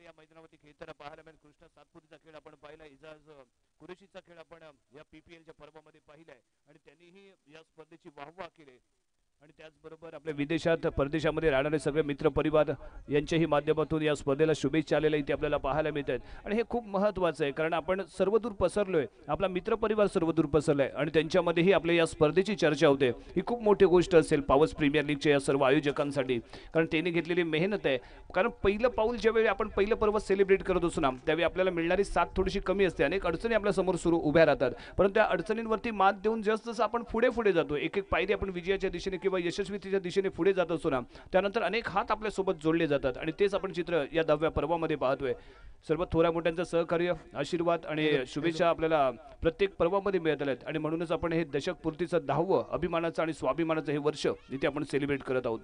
आपल्याला या मैदानावरती खेळताना पाहायला मिळेल. कृष्णा सातपुतेचा खेळ आपण पाहिला, इजाज कुरेशीचा खेळ आपण या पीपीएलच्या पर्वामध्ये पाहिलाय आणि त्यांनीही या स्पर्धेची वाहवा केली. आणि त्याचबरोबर आपल्या विदेशात परदेशामध्ये राहणारे सगळे मित्र परिवार यांच्याही माध्यमातून या स्पर्धेला शुभेच्छा आलेल्या इथे आपल्याला पाहायला मिळत आहेत. आणि हे खूप महत्त्वाचं आहे, कारण आपण सर्वदूर पसरलोय, आपला मित्रपरिवार सर्वदूर पसरलाय आणि त्यांच्यामध्येही आपल्या या स्पर्धेची चर्चा होते. ही खूप मोठी गोष्ट असेल पावस प्रीमियर लीगच्या या सर्व आयोजकांसाठी, कारण त्यांनी घेतलेली मेहनत आहे. कारण पहिलं पाऊल ज्यावेळी आपण पहिलं पर्व सेलिब्रेट करत असतो ना, त्यावेळी आपल्याला मिळणारी साथ थोडीशी कमी असते. अनेक अडचणी आपल्या समोर सुरू उभ्या राहतात, परंतु त्या अडचणींवरती मात देऊन जसं आपण पुढे पुढे जातो, एक एक पायरी आपण विजयाच्या दिशेने किंवा यशस्वीतेच्या दिशेने पुढे जात असतो ना, त्यानंतर अनेक हात आपल्यासोबत जोडले जातात. आणि तेच आपण चित्र या 10व्या पर्वामध्ये पाहतोय. सर्व थोड्या मोठ्यांचं सहकार्य, आशीर्वाद आणि शुभेच्छा आपल्याला प्रत्येक पर्वामध्ये मिळत आहेत. आणि म्हणूनच आपण हे दशक पूर्तीचं 10वं अभिमानाचं आणि स्वाभिमानाचं हे वर्ष इथे आपण सेलिब्रेट करत आहोत.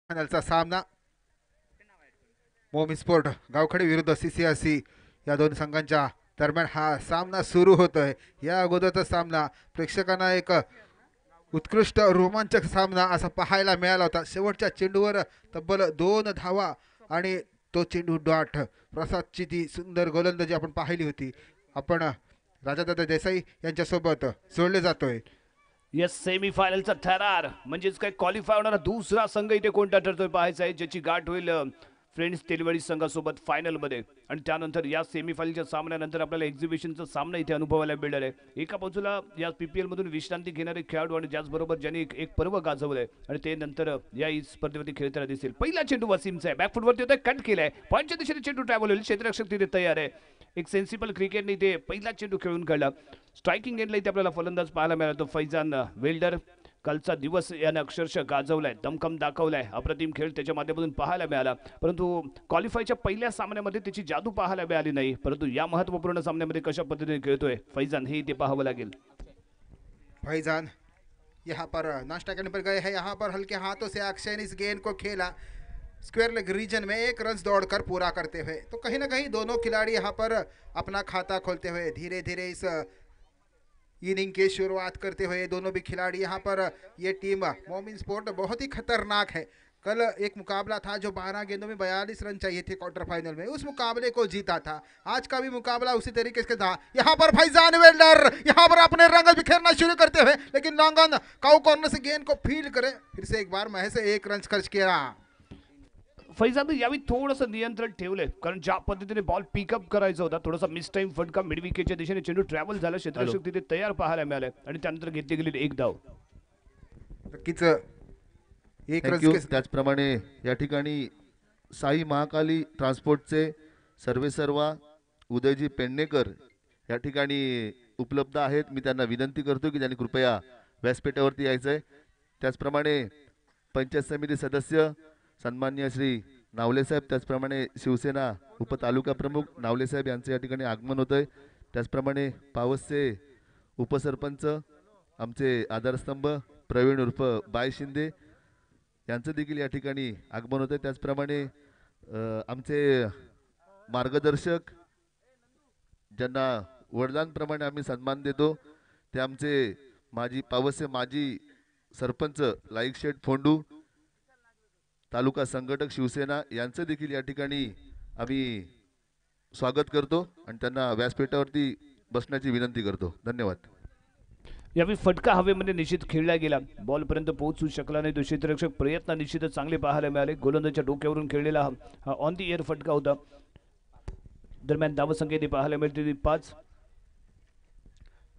फायनलचा सामना मोमी स्पोर्ट गावखडे विरुद्ध CCRC या दोन संघांच्या दरम्यान हा सामना सुरू होतोय. या अगोदरचा सामना प्रेक्षकांना एक उत्कृष्ट रोमांचक सामना असा पाहायला मिळाला होता. शेवटच्या चेंडूवर तब्बल 2 धावा आणि तो चेंडू डॉट. प्रसादची ती सुंदर गोलंदाजी आपण पाहिली होती. आपण राजादादा देसाई यांच्यासोबत जोडले जातोय. यस, सेमीफायनलचा थरार म्हणजेच काय क्वालिफाय होणारा दुसरा संघ इथे कोणता ठरतोय पाहायचा आहे, ज्याची गाठ होईल फ्रेंड्स तेलवडी संघासोबत फायनलमध्ये. आणि त्यानंतर या सेमीफायनलच्या सामन्यानंतर आपल्याला एक्झिबिशनचा सामना इथे अनुभवायला मिळणार आहे. एका बाजूला या PPL मधून विश्रांती घेणारे खेळाडू आणि त्याचबरोबर ज्यांनी एक पर्व गाजवलंय आणि ते नंतर या स्पर्धेवरती खेळताना दिसेल. पहिला चेंडू वसीमचा आहे, बॅकफुटवरती होता, कट केलाय, पॉईंटच्या दिशेने चेंडू ट्रॅव्हल होईल, क्षेत्ररक्षक तिथे तयार आहे. एक सेन्सिबल क्रिकेटने इथे पहिला चेंडू खेळून काढला. स्ट्रायकिंग एंडला इथे आपल्याला फलंदाज पाहायला मिळाला तो फैजान वेल्डर. कालचा दिवस यानं अक्षरशः गाजवलाय, दमखम दाखवलाय, अप्रतिम खेळ त्याच्या माध्यमातून पाहायला मिळाला. परंतु क्वालिफायच्या पहिल्या सामन्यामध्ये त्याची जादू पाहायला मिळाली नाही, परंतु या महत्त्वपूर्ण सामन्यामध्ये कशा पद्धतीने खेळतोय फैजान हे इथे पाहावं लागेल. फैजान यहाँ पर नाश्ता करने पर गए हैं. यहाँ पर हल्के हाथों से अक्षय ने इस गेंद को खेला स्क्वायर लेग रीजन में 1 रन दौड़कर पूरा करते हुए. तो कहीं ना कहीं दोनों खिलाड़ी यहाँ पर अपना खाता खोलते हुए धीरे धीरे इस इनिंग की शुरुआत करते हुए दोनों भी खिलाड़ी यहाँ पर ये टीम मोमिन स्पोर्ट बहुत ही खतरनाक है. कल एक मुकाबला था जो 12 गेंदों में 42 रन चाहिए थे क्वार्टर फाइनल में, उस मुकाबले को जीता था. आज का भी मुकाबला उसी तरीके से था. यहाँ पर फैजान वेल्डर यहाँ पर अपने रंग बिखेरना शुरू करते हुए, लेकिन लॉन्गन काउ कॉर्नर से गेंद को फील्ड करे, फिर से एक बार महज 1 रन खर्च किया. फैजान यावेळी थोडंसं नियंत्रण ठेवलंय, कारण ज्या पद्धतीने बॉल पिकअप करायचा होता, थोडासा मिस टाइम फटका मिड विकेटच्या दिशेने चेंडू ट्रॅव्हल झाला, क्षेत्ररक्षक तिथे तयार पाहायला मिळाले आणि त्यानंतर घेतली गेली 1 धाव. नक्कीच 1 रन. त्याचप्रमाणे या ठिकाणी साई महाकाली ट्रान्सपोर्टचे सर्वेसर्वा उदयजी पेडणेकर या ठिकाणी उपलब्ध आहेत. मी त्यांना विनंती करतो की त्यांनी कृपया व्यासपीठावरती यायचं आहे. त्याचप्रमाणे पंचायत समिती सदस्य सन्मान्य श्री नावले साहेब, त्याचप्रमाणे शिवसेना उपतालुका प्रमुख नावले साहेब यांचे या ठिकाणी आगमन होत आहे. त्याचप्रमाणे पावसचे उपसरपंच आमचे आधारस्तंभ प्रवीण उर्फ बाय शिंदे यांचं देखील या ठिकाणी आगमन होतं. त्याचप्रमाणे आमचे मार्गदर्शक ज्यांना वडिलांप्रमाणे आम्ही सन्मान देतो ते आमचे पावसचे माजी सरपंच लाईक शेठ फोंडू, तालुका संघटक शिवसेना यांचं देखील या ठिकाणी आम्ही स्वागत करतो आणि त्यांना व्यासपीठावरती बसण्याची विनंती करतो. धन्यवाद. यावेळी फटका हवेमध्ये निश्चित खेळला गेला, बॉल पर्यंत पोहोचू शकला नाही तो क्षेत्ररक्षक. प्रयत्न निश्चितच चांगले पाहायला मिळाले. गोलंदाजच्या डोक्यावरून खेळलेला हा ऑन दी एअर फटका होता. दरम्यान धावसंख्येने पाहायला मिळते 5,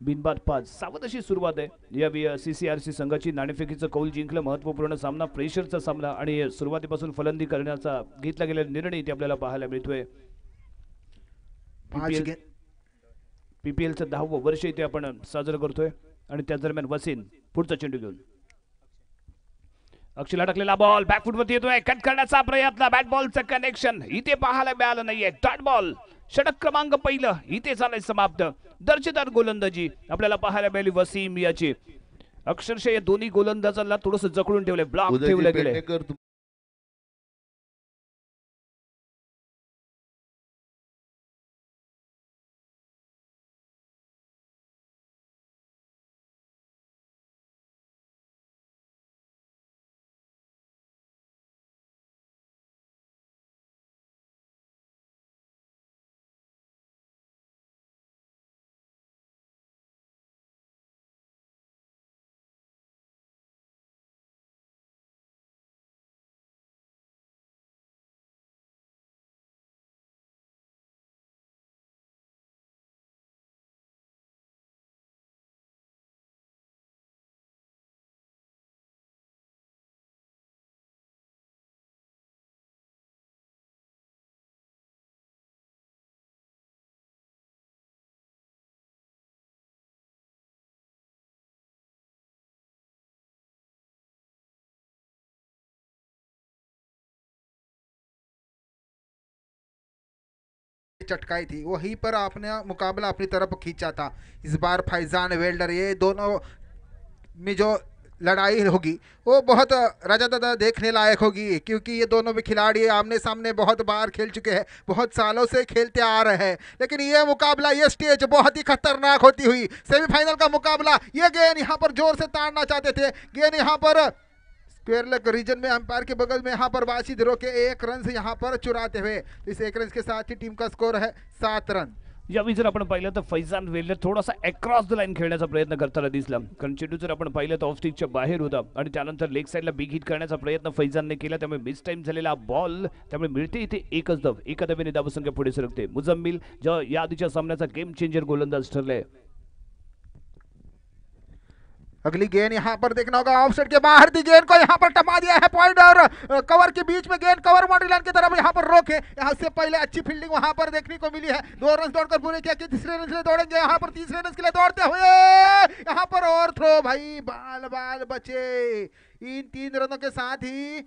बिनबाद 5. सावध अशी सुरुवात आहे या CCRC संघाची. नाणेफेकीचं कौल जिंकलं, महत्त्वपूर्ण सामना, प्रेशरचा सामना आणि सुरुवातीपासून फलंदाजी करण्याचा घेतला गेलेला निर्णय इथे आपल्याला पाहायला मिळतोय. PPLचं 10वं वर्ष इथे आपण साजरं करतोय आणि त्याच दरम्यान वसीन पुढचा चेंडू घेऊन अक्षयला टाकलेला बॉल बॅकफुटवरती येतोय. कट करण्याचा प्रयत्न, बॅट बॉलचं कनेक्शन इथे पाहायला मिळालं नाहीये. डॉट बॉल, षटक क्रमांक पहिलं इथे झालंय समाप्त. दर्जेदार गोलंदाजी आपल्याला पाहायला मिळाली वसीम याची. अक्षरशः या दोन्ही गोलंदाजांना थोडंसं जखडून ठेवलंय, ब्लॉक ठेवलं गेलंय. चटकाई थी, वहीं पर आपने मुकाबला अपनी तरफ खींचा था. इस बार फैजान वेल्डर, ये दोनों में जो लड़ाई होगी वो बहुत रजादादा देखने लायक होगी, क्योंकि ये दोनों भी खिलाड़ी आमने सामने बहुत बार खेल चुके हैं, बहुत सालों से खेलते आ रहे हैं. लेकिन ये मुकाबला, ये स्टेज बहुत ही खतरनाक होती हुई. सेमीफाइनल का मुकाबला, ये गेंद यहाँ पर जोर से ताड़ना चाहते थे. गेंद यहाँ पर स्क्वायर लेग रीजन में अंपायर के बगल में यहाँ पर बाशिद रोके 1 रन से यहाँ पर चुराते हुए. इस 1 रन के साथ ही टीम का स्कोर है 7 रन. यावेळी जर आपण पाहिलं तर फैजान वेल्डर थोडासा अक्रॉस द लाईन खेळण्याचा प्रयत्न करताना दिसला, कारण चेंडू जर आपण पाहिलं तर ऑफ स्टिकच्या बाहेर होता आणि त्यानंतर लेग साईडला बिग हिट करण्याचा प्रयत्न फैजानने केला, त्यामुळे मिस टाइम झालेला बॉल, त्यामुळे मिळते इथे एकच धाव. एका धावेने धावसंख्या पुढे सरकते. मुजम्मिल जो या आधीच्या सामन्याचा गेम चेंजर गोलंदाज ठरलाय. अगली गेंद यहाँ पर देखना होगा, ऑफसाइड के बाहर थी गेंद को यहाँ पर टपा दिया है. पॉइंट और कवर के बीच में गेंद कवर बाउंड्री लाइन की तरफ यहाँ पर रोके. यहाँ से पहले अच्छी फील्डिंग वहाँ पर देखने को मिली है. 2 रन दौड़कर पूरे किया कि तीसरे रन के लिए दौड़ेंगे. यहाँ पर तीसरे रन के लिए दौड़ते हुए यहाँ पर और थ्रो, भाई बाल बाल बचे. इन 3 रनों के साथ ही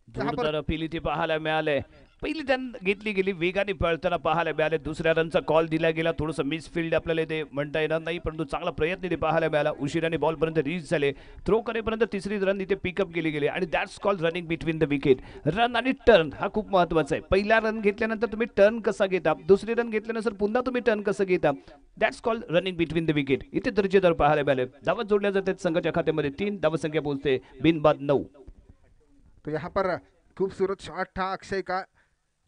जोरदार अपील इथे पाहायला मिळाले. पहिली रन घेतली गेली, वेगाने पळताना पाहायला मिळाले. दुसऱ्या रनचा कॉल दिला गेला, थोडंसं मिसफील्ड आपल्याला इथे म्हणता येणार नाही, परंतु चांगला प्रयत्न इथे पाहायला मिळाला. उशिराने बॉल पर्यंत रीच झाले, थ्रो करेपर्यंत तिसरी रन इथे पिकअप केली गेली आणि that's call running between the wicket. Run आणि टर्न हा खूप महत्वाचा आहे. पहिला रन घेतल्यानंतर तुम्ही टर्न कसा घेता, दुसरी रन घेतल्यानंतर पुन्हा तुम्ही टर्न कसं घेता, that's call running between the wicket. इथे दर्जेदार पाहायला मिळाले. धावा जोडल्या जातात संघाच्या खात्यामध्ये 3, धावसंख्या पोहोचते बिनबाद 9. तो यहाँ पर खूबसूरत शॉट था अक्षय का,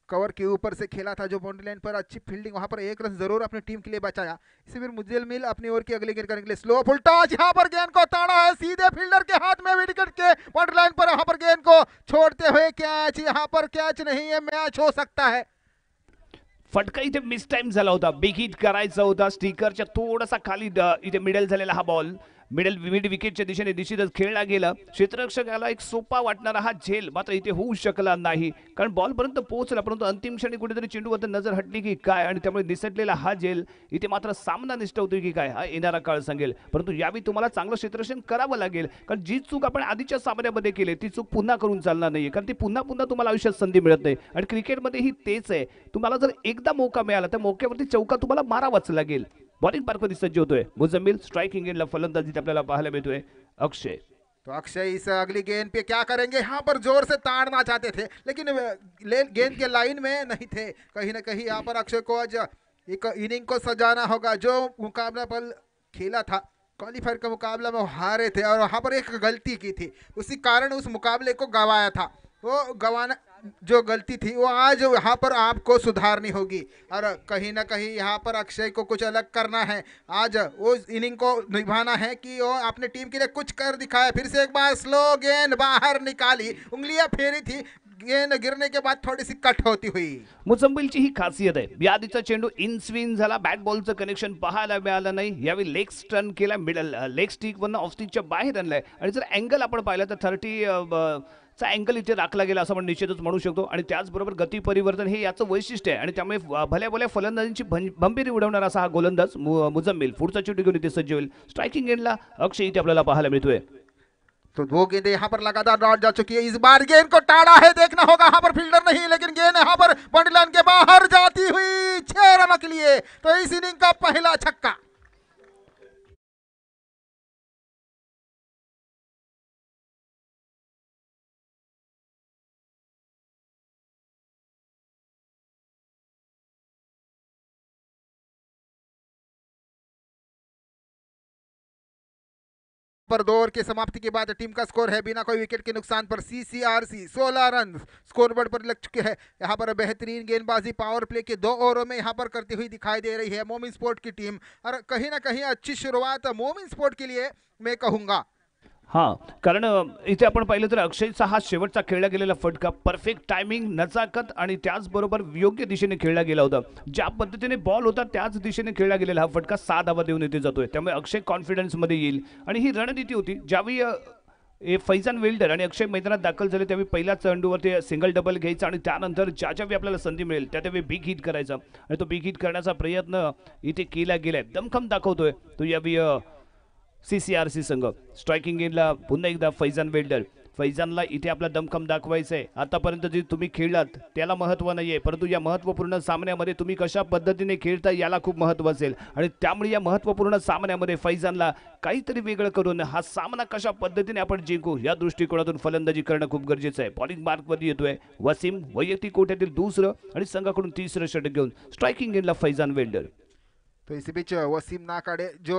कवर के ऊपर से खेला था जो बाउंड्री लाइन पर. अच्छी फील्डिंग, वहां पर 1 रन जरूर अपनी टीम के लिए बचाया. इसी फिर मुजम्मिल अपनी ओर की अगली गेंद करने के लिए स्लो फुल टॉस, यहाँ पर गेंद को ताड़ा है सीधे फील्डर के हाथ में, विकेट के बाउंड्री लाइन पर यहाँ पर गेंद को छोड़ते हुए कैच. यहाँ पर कैच नहीं है, मैच हो सकता है. फटका इथे मिस टाइम झाला होता, बिग हिट करायचा होता. स्टिकरच्या थोडासा खाली इथे मिडल झालेला हा बॉल मिड विकेटच्या दिशेने निश्चितच खेळला गेला. क्षेत्ररक्षकाला एक सोपा वाटणारा हा झेल मात्र इथे होऊ शकला नाही, कारण बॉल पर्यंत पोहोचला, परंतु अंतिम क्षणी कुठेतरी चेंडूवर नजर हटली की काय आणि त्यामुळे निसटलेला हा झेल इथे मात्र सामना निष्ठवतोय की काय हा येणारा काळ सांगेल. परंतु यावेळी तुम्हाला चांगलं क्षेत्ररक्षण करावं लागेल, कारण जी चूक आपण आधीच्या सामन्यामध्ये केली ती चूक पुन्हा करून चालणार नाहीये, कारण ती पुन्हा तुम्हाला आयुष्यात संधी मिळत नाही. आणि क्रिकेटमध्येही तेच आहे, तुम्हाला जर एकदा मौका मिळाला तर मौक्यावरती चौका तुम्हाला मारावाच लागेल. बॉलिंग पार्कवरती सज्ज होतोय मुजम्मिल, स्ट्राइकिंग एंडला फलंदाजी आपल्याला पाहायला मिळतोय अक्षय. तो अक्षय इस अगली गेंद पे क्या करेंगे, यहाँ पर जोर से ताड़ना चाहते थे लेकिन गेंद के लाइन में नहीं थे. कहीं ना कहीं यहाँ पर अक्षय को आज एक इनिंग को सजाना होगा. जो मुकाबला पर खेला था, क्वालिफायर का मुकाबला में हारे थे और वहाँ पर एक गलती की थी, उसी कारण उस मुकाबले को गंवाया था. वो गवाना जो गलती थी वो आज यहाँ पर आपको सुधारनी होगी और कहीं ना कहीं यहाँ पर अक्षय को कुछ अलग करना है। आज वो इनिंग को निभाना है कि वो अपने टीम के लिए कुछ कर दिखाए। फिर से एक बार स्लो गेंद बाहर निकाली, उंगलियां फेरी थी, गेंद गिरने के बाद थोड़ी सी कट होती हुई। मुसंबिलची ही खासियत आहे, या आधीचा चेंडू इन स्विंग झाला, बॅट बॉलचं कनेक्शन पाहायला मिळालं नाही, यावेळी लेग टर्न केला, मिडल लेग स्टिक वरनं ऑफ स्टिकच्या बाहेर आणलाय आणि जर अँगल आपण पाहिलं तर 30 चा अँगल इथे राखला गेला असं आपण निश्चितच म्हणू शकतो आणि त्याचबरोबर गती परिवर्तन हे याचं वैशिष्ट्य आहे आणि त्यामुळे भल्या भल्या फलंदाजींची भंभीरी उडवणारा असा हा गोलंदाज मुजम्मिल पुढचा चेंडू घेऊन इथे सज्ज होईल. स्ट्रायकिंग एंडला अक्षय इथे आपल्याला पाहायला मिळतोय. तो दो गेंदें यहाँ पर लगातार लौट जा चुकी है। इस बार गेंद को टाड़ा है, देखना होगा, यहाँ पर फील्डर नहीं, लेकिन गेंद यहाँ पर बाउंड्री लाइन के बाहर जाती हुई 6 रनों के लिए। तो इस इनिंग का पहला छक्का। पर 2 ओवर की समाप्ति के बाद टीम का स्कोर है बिना कोई विकेट के नुकसान पर CCRC 16 रन स्कोरबोर्ड पर लग चुके हैं। यहाँ पर बेहतरीन गेंदबाजी पावर प्ले के 2 ओवरों में यहाँ पर करती हुई दिखाई दे रही है मोमिन स्पोर्ट की टीम और कहीं ना कहीं अच्छी शुरुआत मोमिन स्पोर्ट के लिए मैं कहूँगा। हां, कारण इथे आपण पाहिलं तर अक्षयचा हा शेवटचा खेळला गेलेला फटका परफेक्ट टायमिंग, नजाकत आणि त्याचबरोबर योग्य दिशेने खेळला गेला होता. ज्या पद्धतीने बॉल होता त्याच दिशेने खेळला गेलेला हा फटका 6 धावा देऊन इथे जातोय. त्यामुळे अक्षय कॉन्फिडन्समध्ये येईल आणि ही रणनीती होती. ज्यावेळी फैजान वेल्डर आणि अक्षय मैदानात दाखल झाले त्यावेळी पहिल्या चेंडूवरती सिंगल डबल घ्यायचा आणि त्यानंतर ज्यावेळी आपल्याला संधी मिळेल त्यावेळी बिग हिट करायचा आणि तो बिग हिट करण्याचा प्रयत्न इथे केला गेलाय. दमखम दाखवतोय तो यावेळी CCRC संघ. स्ट्रायकिंग एंडला पुन्हा एकदा फैजान वेल्डर. फैजानला इथे आपला दमखम दाखवायचा आहे. आतापर्यंत जे तुम्ही खेळलात त्याला महत्त्व नाही आहे, परंतु या महत्त्वपूर्ण सामन्यामध्ये तुम्ही कशा पद्धतीने खेळता याला खूप महत्त्व असेल आणि त्यामुळे या महत्त्वपूर्ण सामन्यामध्ये फैजानला काहीतरी वेगळं करून हा सामना कशा पद्धतीने आपण जिंकू या दृष्टिकोनातून फलंदाजी करणं खूप गरजेचं आहे. बॉलिंग मार्कवरती येतोय वसीम, वैयक्तिक कोट्यातील दुसरं आणि संघाकडून तिसरं षटक घेऊन. स्ट्रायकिंग एंडला फैजान वेल्डर. तो इसी बीच वसीम नाकाड़े जो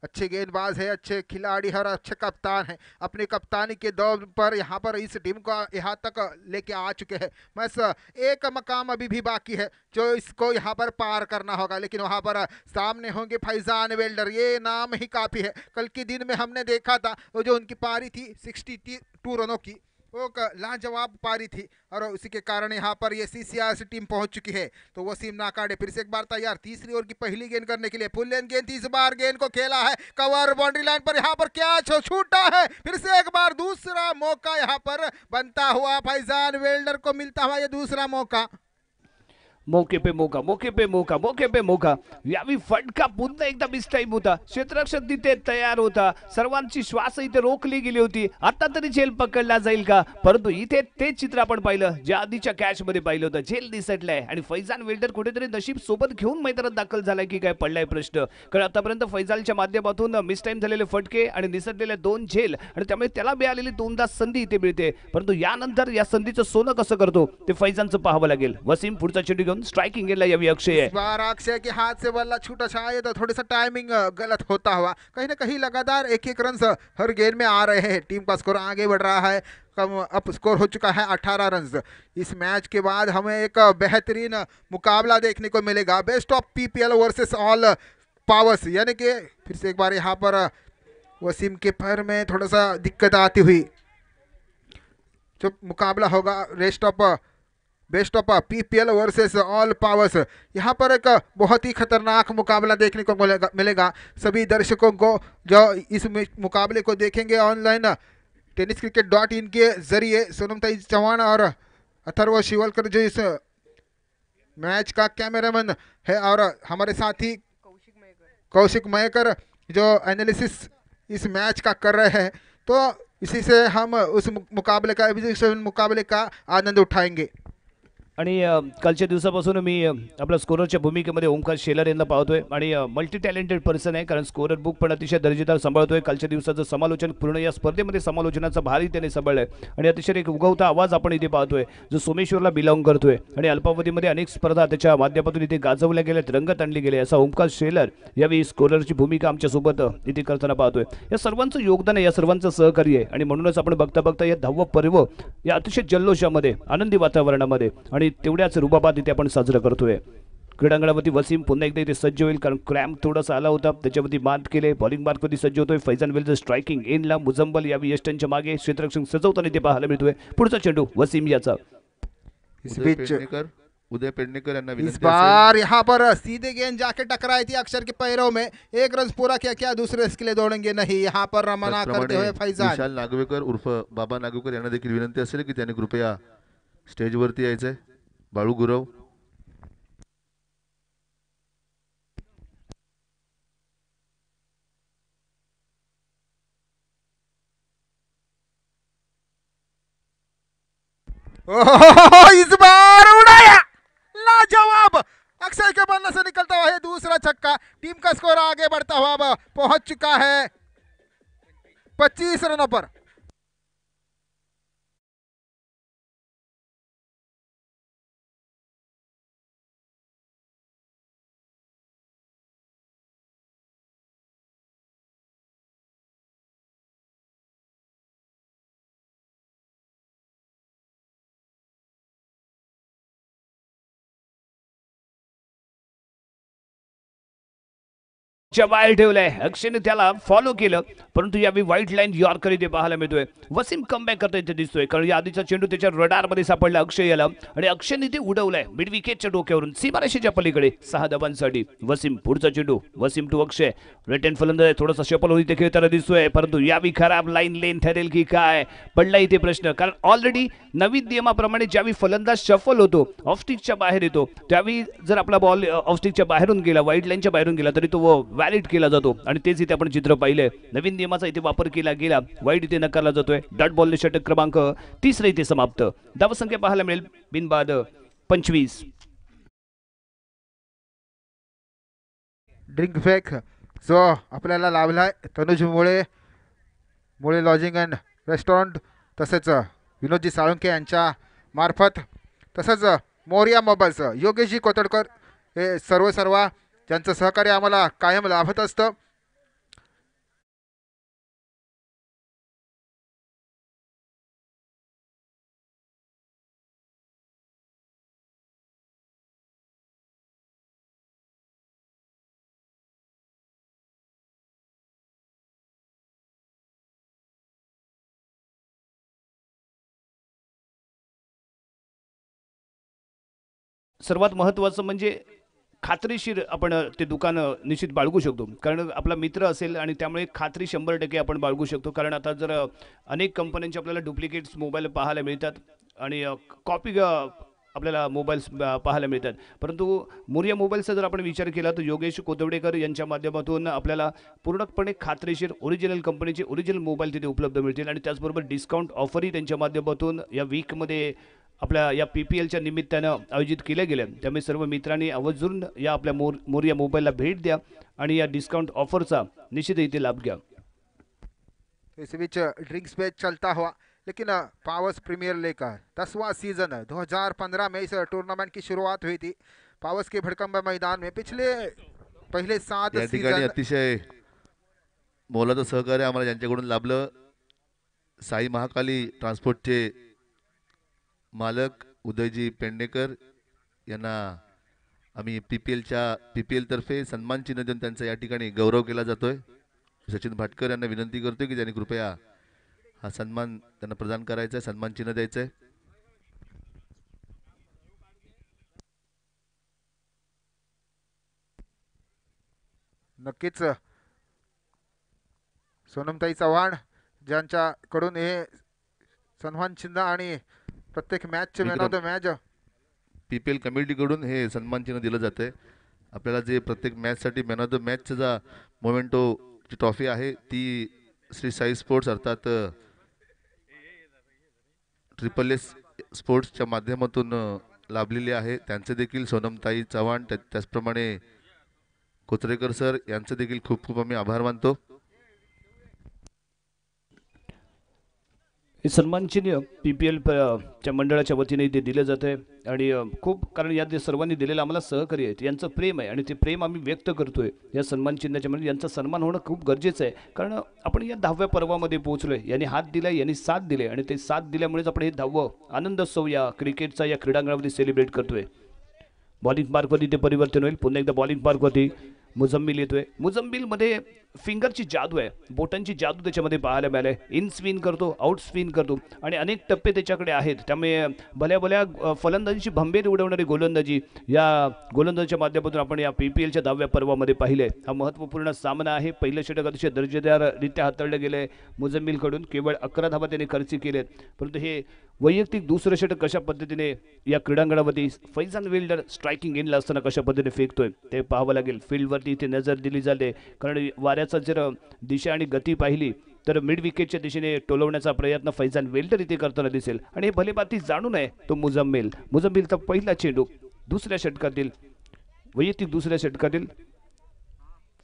अच्छे गेंदबाज है, अच्छे खिलाड़ी है और अच्छे कप्तान है, अपनी कप्तानी के दौर पर यहाँ पर इस टीम को यहाँ तक लेके आ चुके हैं। बस एक मकाम अभी भी बाकी है जो इसको यहाँ पर पार करना होगा, लेकिन वहाँ पर सामने होंगे फैजान वेल्डर। ये नाम ही काफ़ी है। कल के दिन में हमने देखा था वो जो उनकी पारी थी 62 रनों की, वो लाजवाब पारी थी और उसी के कारण यहाँ पर ये CCRC टीम पहुंच चुकी है। तो वसीम नाकाड़े फिर से एक बार तैयार, तीसरी ओवर की पहली गेंद करने के लिए। फुल लेन गेंद, इस बार गेंद को खेला है कवर, बाउंड्री लाइन पर यहाँ पर क्या छूटा है। फिर से एक बार दूसरा मौका यहाँ पर बनता हुआ फैजान वेल्डर को मिलता हुआ ये दूसरा मौका। मौके पे मौका, मौके पे मौका, मौके पे मौका. यावी फटका पुन्हा एकदा मिस टाइम होता. क्षेत्ररक्षक तिथे तयार होता. सर्वांची श्वास इथे रोखली गेली होती. आता तरी झेल पकडला जाईल का, परंतु इथे ते चित्र आपण पाहिलं जे आधीच्या कॅच मध्ये पाहिलं होतं. झेल दिसटलाय आणि फैजान वेल्डर कुठेतरी नशीब सोबत घेऊन मैदानात दाखल झालाय की काय पडलाय प्रश्न. कारण आतापर्यंत फैजालच्या माध्यमातून मिस टाइम झालेले फटके आणि निसटलेले 2 झेल आणि त्यामुळे त्याला मिळालेली 2दा संधी इथे मिळते, परंतु यानंतर या संधीचं सोनं कसं करतो ते फैजानचं पाहावं लागेल. वसीम पुढचा चेंडू स्ट्राइकिंग गेला यावी अक्षय है. इस बार अक्षय के हाथ से बल्ला छूटा शायद थोड़ा सा टाइमिंग गलत होता हुआ, कहीं ना कहीं लगातार एक रन हर गेंद में आ रहे हैं। टीम का स्कोर आगे बढ़ रहा है, कम अब स्कोर हो चुका है 18 रन। इस मैच के बाद हमें एक बेहतरीन मुकाबला देखने को मिलेगा, best of PPL versus all powers, यानी कि फिर से एक बार यहाँ पर वसीम के पैर में थोड़ा सा दिक्कत आती हुई जो मुकाबला होगा best of PPL versus all powers. यहाँ पर एक बहुत ही खतरनाक मुकाबला देखने को मिलेगा। सभी दर्शकों को जो इस मुकाबले को देखेंगे ऑनलाइन tenniscricket.in के जरिए, सोनमताई चौहान और अथर्व शिवलकर जो इस मैच का कैमरामैन है और हमारे साथी कौशिक मयकर जो एनालिसिस इस मैच का कर रहे हैं, तो इसी से हम उस मुकाबले का आनंद उठाएंगे। आणि कालच्या दिवसापासून मी आपल्या स्कोररच्या भूमिकेमध्ये ओमकार शेलार यांना पाहतोय आणि मल्टी टॅलेंटेड पर्सन आहे, कारण स्कोरर बुक पण अतिशय दर्जेदार सांभाळतोय. कालच्या दिवसाचं समालोचन पूर्ण या स्पर्धेमध्ये समालोचनाचा भारी त्याने सांभाळलाय आणि अतिशय एक उगवता आवाज आपण इथे पाहतोय जो सोमेश्वरला बिलॉंग करतोय आणि अल्पावधीमध्ये अनेक स्पर्धा त्याच्या माध्यमातून इथे गाजवल्या गेल्यात, रंगत आणली गेली. असा ओमकार शेलार यावेळी स्कोररची भूमिका आमच्यासोबत इथे करताना पाहतोय. या सर्वांचं योगदान आहे, या सर्वांचं सहकार्य आहे आणि म्हणूनच आपण बघता बघता या 10वं पर्व या अतिशय जल्लोषामध्ये आनंदी वातावरणामध्ये आणि तेवढ्याच रुबाबात इथे आपण साजरा करतोय. क्रीडांगणावरती वसीम पुन्हा एकदा इथे सज्ज होईल, कारण क्रॅम्प थोडासा आला होता, त्याच्यावरती मात केले. बॉलिंग मार्कवरती सज्ज होतोय. फैजान वेल स्ट्रायकिंग एनला मुझम्बल यावी यष्टनच्या मागे क्षेत्ररक्षण सजवताना इथे पाहायला मिळतोय. पुढचा चेंडू वसीम याचा. इस बीच उदय पेडणेकर यांना इस विनंती बार यहाँ पर सीधे गेंद जाके टकराई थी अक्षर के पैरों में. एक रन पूरा किया, क्या दूसरे इसके लिए दौड़ेंगे? नहीं, यहाँ पर मना करते हुए फैजान. विशाल नागवेकर उर्फ बाबा नागवेकर यांना देखील विनंती असेल की त्यांनी कृपया स्टेजवरती यायचंय. बाळू गुरव ओह, इस बार उड़ाया, लाजवाब. अक्षय के बल्ले से निकलता हुआ है दूसरा छक्का. टीम का स्कोर आगे बढ़ता हुआ अब पहुंच चुका है 25 रनों पर. बाहेर ठेवलंय अक्षयने, त्याला फॉलो केलं, परंतु यावेळी व्हाईट लाईन यॉर्कर इथे पाहायला मिळतोय. वसीम कमबॅक करता इथे दिसतोय, कारण या आधीचा चेंडू त्याच्या रडारमध्ये सापडला अक्षय याला आणि अक्षयने ते उडवलंय मिड विकेटच्या डोक्यावरून सीमारेषेच्या पलीकडे 6 धावांसाठी. वसीम पुढचा चेंडू, Wasim to Akshay. Right hand फलंदाज थोडासा शपल होती ते खेळताना दिसतोय, परंतु यावेळी खराब लाईन लेन ठरेल की काय पडला इथे प्रश्न, कारण ऑलरेडी नवीन नियमाप्रमाणे ज्यावेळी फलंदाज शफल होतो, ऑफस्टिकच्या बाहेर येतो, त्यावेळी जर आपला बॉल ऑफस्टिकच्या बाहेरून गेला, व्हाईट लाईनच्या बाहेरून गेला, तरी तो व्हॅलिड केला जातो आणि तेच इथे आपण चित्र पाहिलंय. नवीन नियमाचा इथे वापर केला गेला, वाईट इथे नकारला जातोय. डॉट बॉलने षटक क्रमांक 30 इथे समाप्त. धावसंख्या पाहायला मिळेल बिनबाद 25. ड्रिंक फेक जो आपल्याला लाभलाय तनुज मुळे लॉजिंग अँड रेस्टॉरंट, तसेच विनोदजी साळुंके यांच्या मार्फत, तसंच मोरिया मोबाईल्स योगेशजी कोतडकर, हे सर्व ज्यांचं सहकार्य आम्हाला कायम लाभत असतं. सर्वात महत्त्वाचं म्हणजे खात्रीशीर आपण ते दुकान निश्चित बाळगू शकतो, कारण आपला मित्र असेल आणि त्यामुळे खात्री 100% आपण बाळगू शकतो. कारण आता जर अनेक कंपन्यांचे आपल्याला डुप्लिकेट्स मोबाईल पाहायला मिळतात आणि कॉपी आपल्याला मोबाईल्स पाहायला मिळतात, परंतु मोरिया मोबाईलचा जर आपण विचार केला तर योगेश कोतवडेकर यांच्या माध्यमातून आपल्याला पूर्णपणे खात्रीशीर ओरिजिनल कंपनीचे ओरिजिनल मोबाईल तिथे उपलब्ध मिळतील आणि त्याचबरोबर डिस्काउंट ऑफरही त्यांच्या माध्यमातून या वीकमध्ये आपल्या या PPLच्या निमित्तानं आयोजित केल्या गेल्या. त्यामुळे सर्व मित्रांनी आवर्जून या आपल्या मोरिया मोबाईलला भेट द्या आणि या डिस्काउंट ऑफरचा निश्चित इथे लाभ घ्या. इस बीच ड्रिंक्स मैच चलता हुआ, लेकिन पावर्स प्रीमियर लीग का 10वां सीजन 2015 में इस टूर्नामेंट की शुरुआत हुई थी पावर्स के भड़कंबा मैदान में. पहले 7 या ठिकाणी अतिशय मोलाचं सहकार्य आम्हाला ज्यांच्याकडून लाभलं, साई महाकाली ट्रान्सपोर्टचे मालक उदयजी पेडणेकर यांना आम्ही PPL तर्फे सन्मान चिन्ह देऊन त्यांचा या ठिकाणी गौरव केला जातोय. सचिन भाटकर यांना विनंती करतोय की त्यांनी कृपया हा सन्मान त्यांना प्रदान करायचा आहे, सन्मान चिन्ह द्यायचं आहे. नक्कीच सोनमताई चव्हाण ज्यांच्याकडून हे सन्मान चिन्ह आणि प्रत्येक मॅचचे man of the match PPL कमिटीकडून हे सन्मान चिन्ह दिलं जातंय. आपल्याला जे प्रत्येक मॅचसाठी मॅन ऑफ द मॅचचा मोमेंटोची ट्रॉफी आहे ती श्री साई स्पोर्ट्स अर्थात SSS स्पोर्ट्सच्या माध्यमातून लाभलेली आहे त्यांचे देखील सोनमताई चव्हाण त्याचप्रमाणे कोचरेकर सर यांचे देखील खूप खूप आम्ही आभार मानतो. हे सन्मानचिन्ह PPL च्या मंडळाच्या वतीने इथे दिलं जातं आहे आणि खूप कारण या जे सर्वांनी दिलेलं आम्हाला सहकार्य आहेत यांचं प्रेम आहे आणि ते प्रेम आम्ही व्यक्त करतोय या सन्मानचिन्हाच्या म्हणजे यांचा सन्मान होणं खूप गरजेचं आहे. कारण आपण या 10व्या पर्वामध्ये पोहोचलोय. यांनी हात दिला, यांनी साथ दिले आणि ते साथ दिल्यामुळेच आपण हे 10वं आनंदोत्सव या क्रिकेटचा या क्रीडांगणामध्ये सेलिब्रेट करतोय. बॉलिंग मार्कवरती ते परिवर्तन होईल. पुन्हा एकदा बॉलिंग मार्कवरती मुझम्मिल येतोय. मुझम्मिलमध्ये फिंगरची जादू आहे, बोटांची जादू त्याच्यामध्ये पाहायला मिळाली. इन स्पिन करतो, आउट स्पिन करतो आणि अनेक टप्पे त्याच्याकडे आहेत. त्यामुळे भल्या भल्या फलंदाजीची भंबेरी उडवणारी गोलंदाजी या गोलंदाजीच्या माध्यमातून आपण या PPLच्या 10व्या पर्वामध्ये पाहिले. हा महत्त्वपूर्ण सामना आहे. पहिलं षटक अतिशय दर्जेदाररित्या हाताळलं गेलं आहे मुझम्मिलकडून. केवळ 11 धावा त्याने खर्ची केलेत. परंतु हे वैयक्तिक दुसरं षटक कशा पद्धतीने या क्रीडांगणावरती फैजान विल्डर स्ट्रायकिंग एंडला असताना कशा पद्धतीने फेकतोय ते पाहावं लागेल. फील्डवरती इथे नजर दिली जाते कारण वाऱ्याचा जर दिशा आणि गती पाहिली तर मिड विकेटच्या दिशेने टोलवण्याचा प्रयत्न फैजान वेल्डर इथे करताना दिसेल आणि हे भलेबाती जाणून आहे तो मुझम्मिलचा पहिला चेंडू दुसऱ्या षटकातील वैयक्तिक दुसऱ्या षटकातील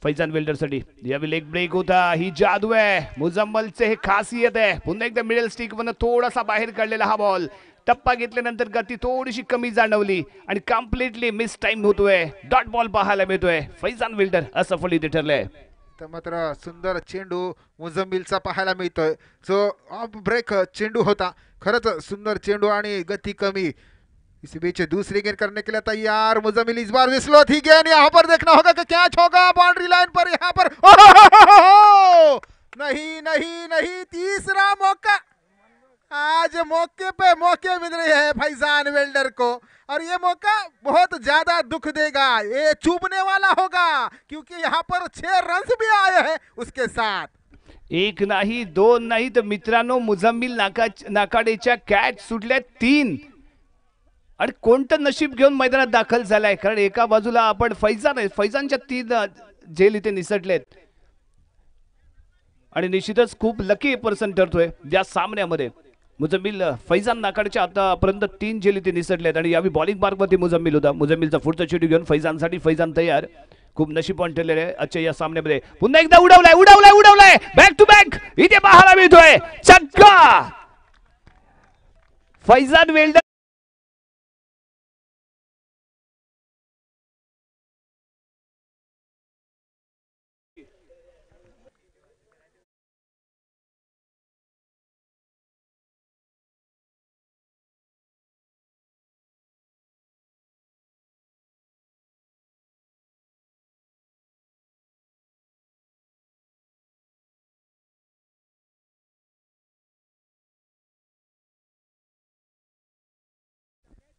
फैजान वेल्डरसाठी. यावेळी लेग ब्रेक होता. ही जादू आहे मुझम्मिलचे, हे खासियत आहे. पुन्हा एकदा मिडल स्टिक वरनं थोडासा बाहेर काढलेला हा बॉल. टप्पा घेतल्यानंतर गती थोडीशी कमी जाणवली आणि कम्प्लिटली मिस टाइम होतोय. डॉट बॉल पाहायला मिळतोय. फैजान वेल्डर असफल इथे ठरलंय. तर मात्र सुंदर चेंडू मुझम्मिलचा पाहायला मिळतोय जो ऑफ ब्रेक चेंडू होता. खरंच सुंदर चेंडू आणि गति कमी. इसी बीच दूसरी गेंद करने के लिए तैयार मुझम्मिल. इस बार स्लो थी गेंद. यहाँ पर देखना होगा कि कैच होगा बाउंड्री लाइन पर. यहाँ पर नहीं नहीं नहीं, तीसरा मौका. आज मौके पे मौके मिल रहे हैं फैजान वेल्डर को और ये मौका बहुत ज्यादा दुख देगा. ये चूबने वाला होगा क्योंकि यहाँ पर 6 रन्स भी आए हैं उसके साथ. एक नाही, दोन नाही तर मित्रांनो मुझम्मिल नाकाडेच्या कॅच सुटल्या 3 आणि कोणतं नशीब घेऊन मैदानात दाखल झालाय. कारण एका बाजूला आपण फैजानच्या 3 झेल इथे निसटलेत आणि निश्चितच खूप लकी पर्सन ठरतोय या सामन्यामध्ये. मुझम्मिल फैजान नाकाडच्या आतापर्यंत 3 झेल इथे निसटलेत आणि यावेळी बॉलिंग मार्कमध्ये मुझम्मिल होता. मुझम्मिलचा पुढचा चेंडू घेऊन फैजानसाठी फैजान तयार. खूप नशीबवान ठरलेले आहे आजच्या या सामन्यामध्ये. पुन्हा एकदा उडवलाय बॅक टू बॅक इथे पाहायला मिळतोय. छक्का Faizan welder.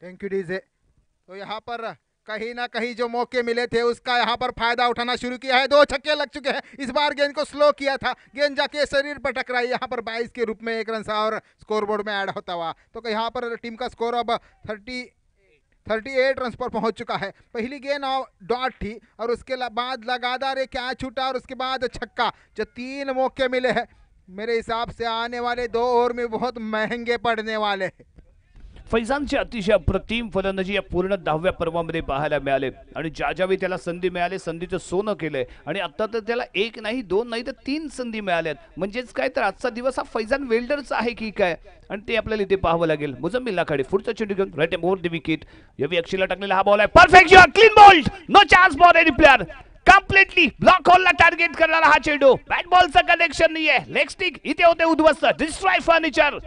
Thank you DJ. तो यहाँ पर कहीं ना कहीं जो मौके मिले थे उसका यहाँ पर फायदा उठाना शुरू किया है. 2 छक्के लग चुके हैं. इस बार गेंद को स्लो किया था, गेंद जाके शरीर पर टकराई. यहाँ पर 22 के रूप में 1 रन और स्कोरबोर्ड में ऐड होता हुआ. तो यहाँ पर टीम का स्कोर अब 38 रन पर पहुंच चुका है. पहली गेंद डॉट थी और उसके बाद लगातार एक कैच छूटा और उसके बाद छक्का. जो 3 मौके मिले हैं मेरे हिसाब से आने वाले 2 ओवर में बहुत महंगे पड़ने वाले हैं. फैजानची अतिशय अप्रतिम फलंदाजी या पूर्ण 10व्या पर्वामध्ये पाहायला मिळाले आणि ज्यावेळी त्याला संधी मिळाली संधीचं सोनं केलंय आणि आता तर त्याला 1 नाही 2 नाही तर 3 संधी मिळाल्यात. म्हणजेच काय तर आजचा दिवस हा फैजान वेल्डरचा आहे की काय आणि ते आपल्याला इथे पाहावं लागेल. मुझम्मिल नाकाडे पुढचा चेंडू घेऊन राईट ओव्हर द विकेट. यावेळी अक्षीला टाकलेला हा बॉल आहे. Perfect shot, clean bowled, no chance for any player. Completely block होलला टार्गेट करणारा हा चेंडू. बॅट बॉलचं कनेक्शन नाहीये. लेग स्टिक इथे होते उद्ध्वस्त. Destroy furniture.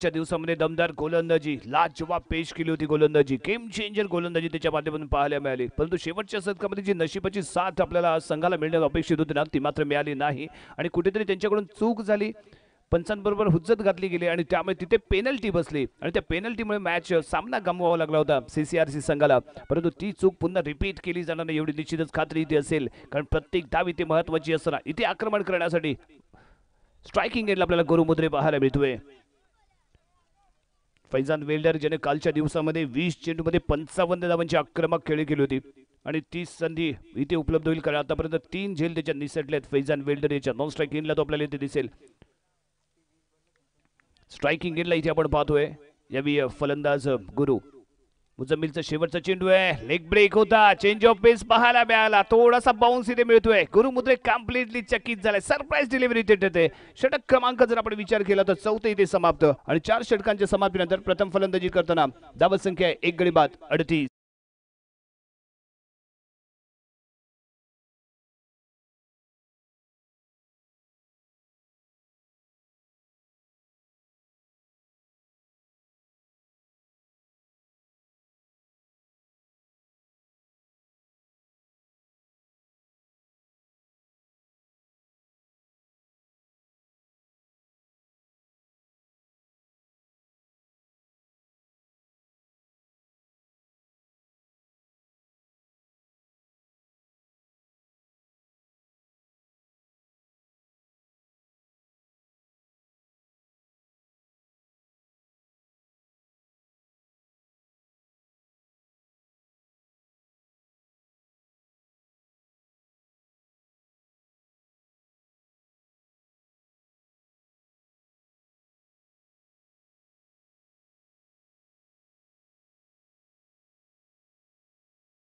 च्या दिवसामध्ये दमदार गोलंदाजी, लाजवाब पेश केली होती गोलंदाजी, गेम चेंजर गोलंदाजी त्याच्या माध्यमातून पाहायला मिळाली. परंतु शेवटच्या षटकामध्ये जी नशिबाची साथ आपल्याला संघाला मिळणं अपेक्षित होती ना, ती मात्र मिळाली नाही आणि कुठेतरी त्यांच्याकडून चूक झाली. पंचांबरोबर हुज्जत घातली गेली आणि त्यामुळे तिथे पेनल्टी बसली आणि त्या पेनल्टीमुळे मॅच सामना गमवावा लागला होता CCRC संघाला. परंतु ती चूक पुन्हा रिपीट केली जाणार नाही एवढी निश्चितच खात्री इथे असेल, कारण प्रत्येक धाव इथे महत्वाची असताना इथे आक्रमण करण्यासाठी स्ट्रायकिंग एंडला आपल्याला गुरुमुद्रे पाहायला मिळतोय. फैजान वेल्डर ज्याने कालच्या दिवसामध्ये 20 चेंडूमध्ये 55 धावांची आक्रमक खेळी केली होती आणि 30 संधी इथे उपलब्ध होईल, कारण आतापर्यंत 3 झेल त्याच्या निसटल्यात फैजान वेल्डर याच्या. नॉन स्ट्रायकिंग एंडला तो आपल्याला इथे दिसेल. स्ट्रायकिंग एंडला इथे आपण पाहतोय यावी फलंदाज गुरु. मुजम्मिलचा शेवटचा चेंडू आहे, लेग ब्रेक होता, चेंज ऑफ पेस पाहायला मिळाला, थोडासा बाउन्स इथे मिळतोय. गुरुमुद्रे कम्प्लिटली चकित झाले, सरप्राईज डिलिव्हरी इथे देते. षटक क्रमांक जर आपण विचार केला तर 4 इथे समाप्त आणि 4 षटकांच्या समाप्तीनंतर प्रथम फलंदाजी करताना धावत संख्या 1 गडी बाद 38.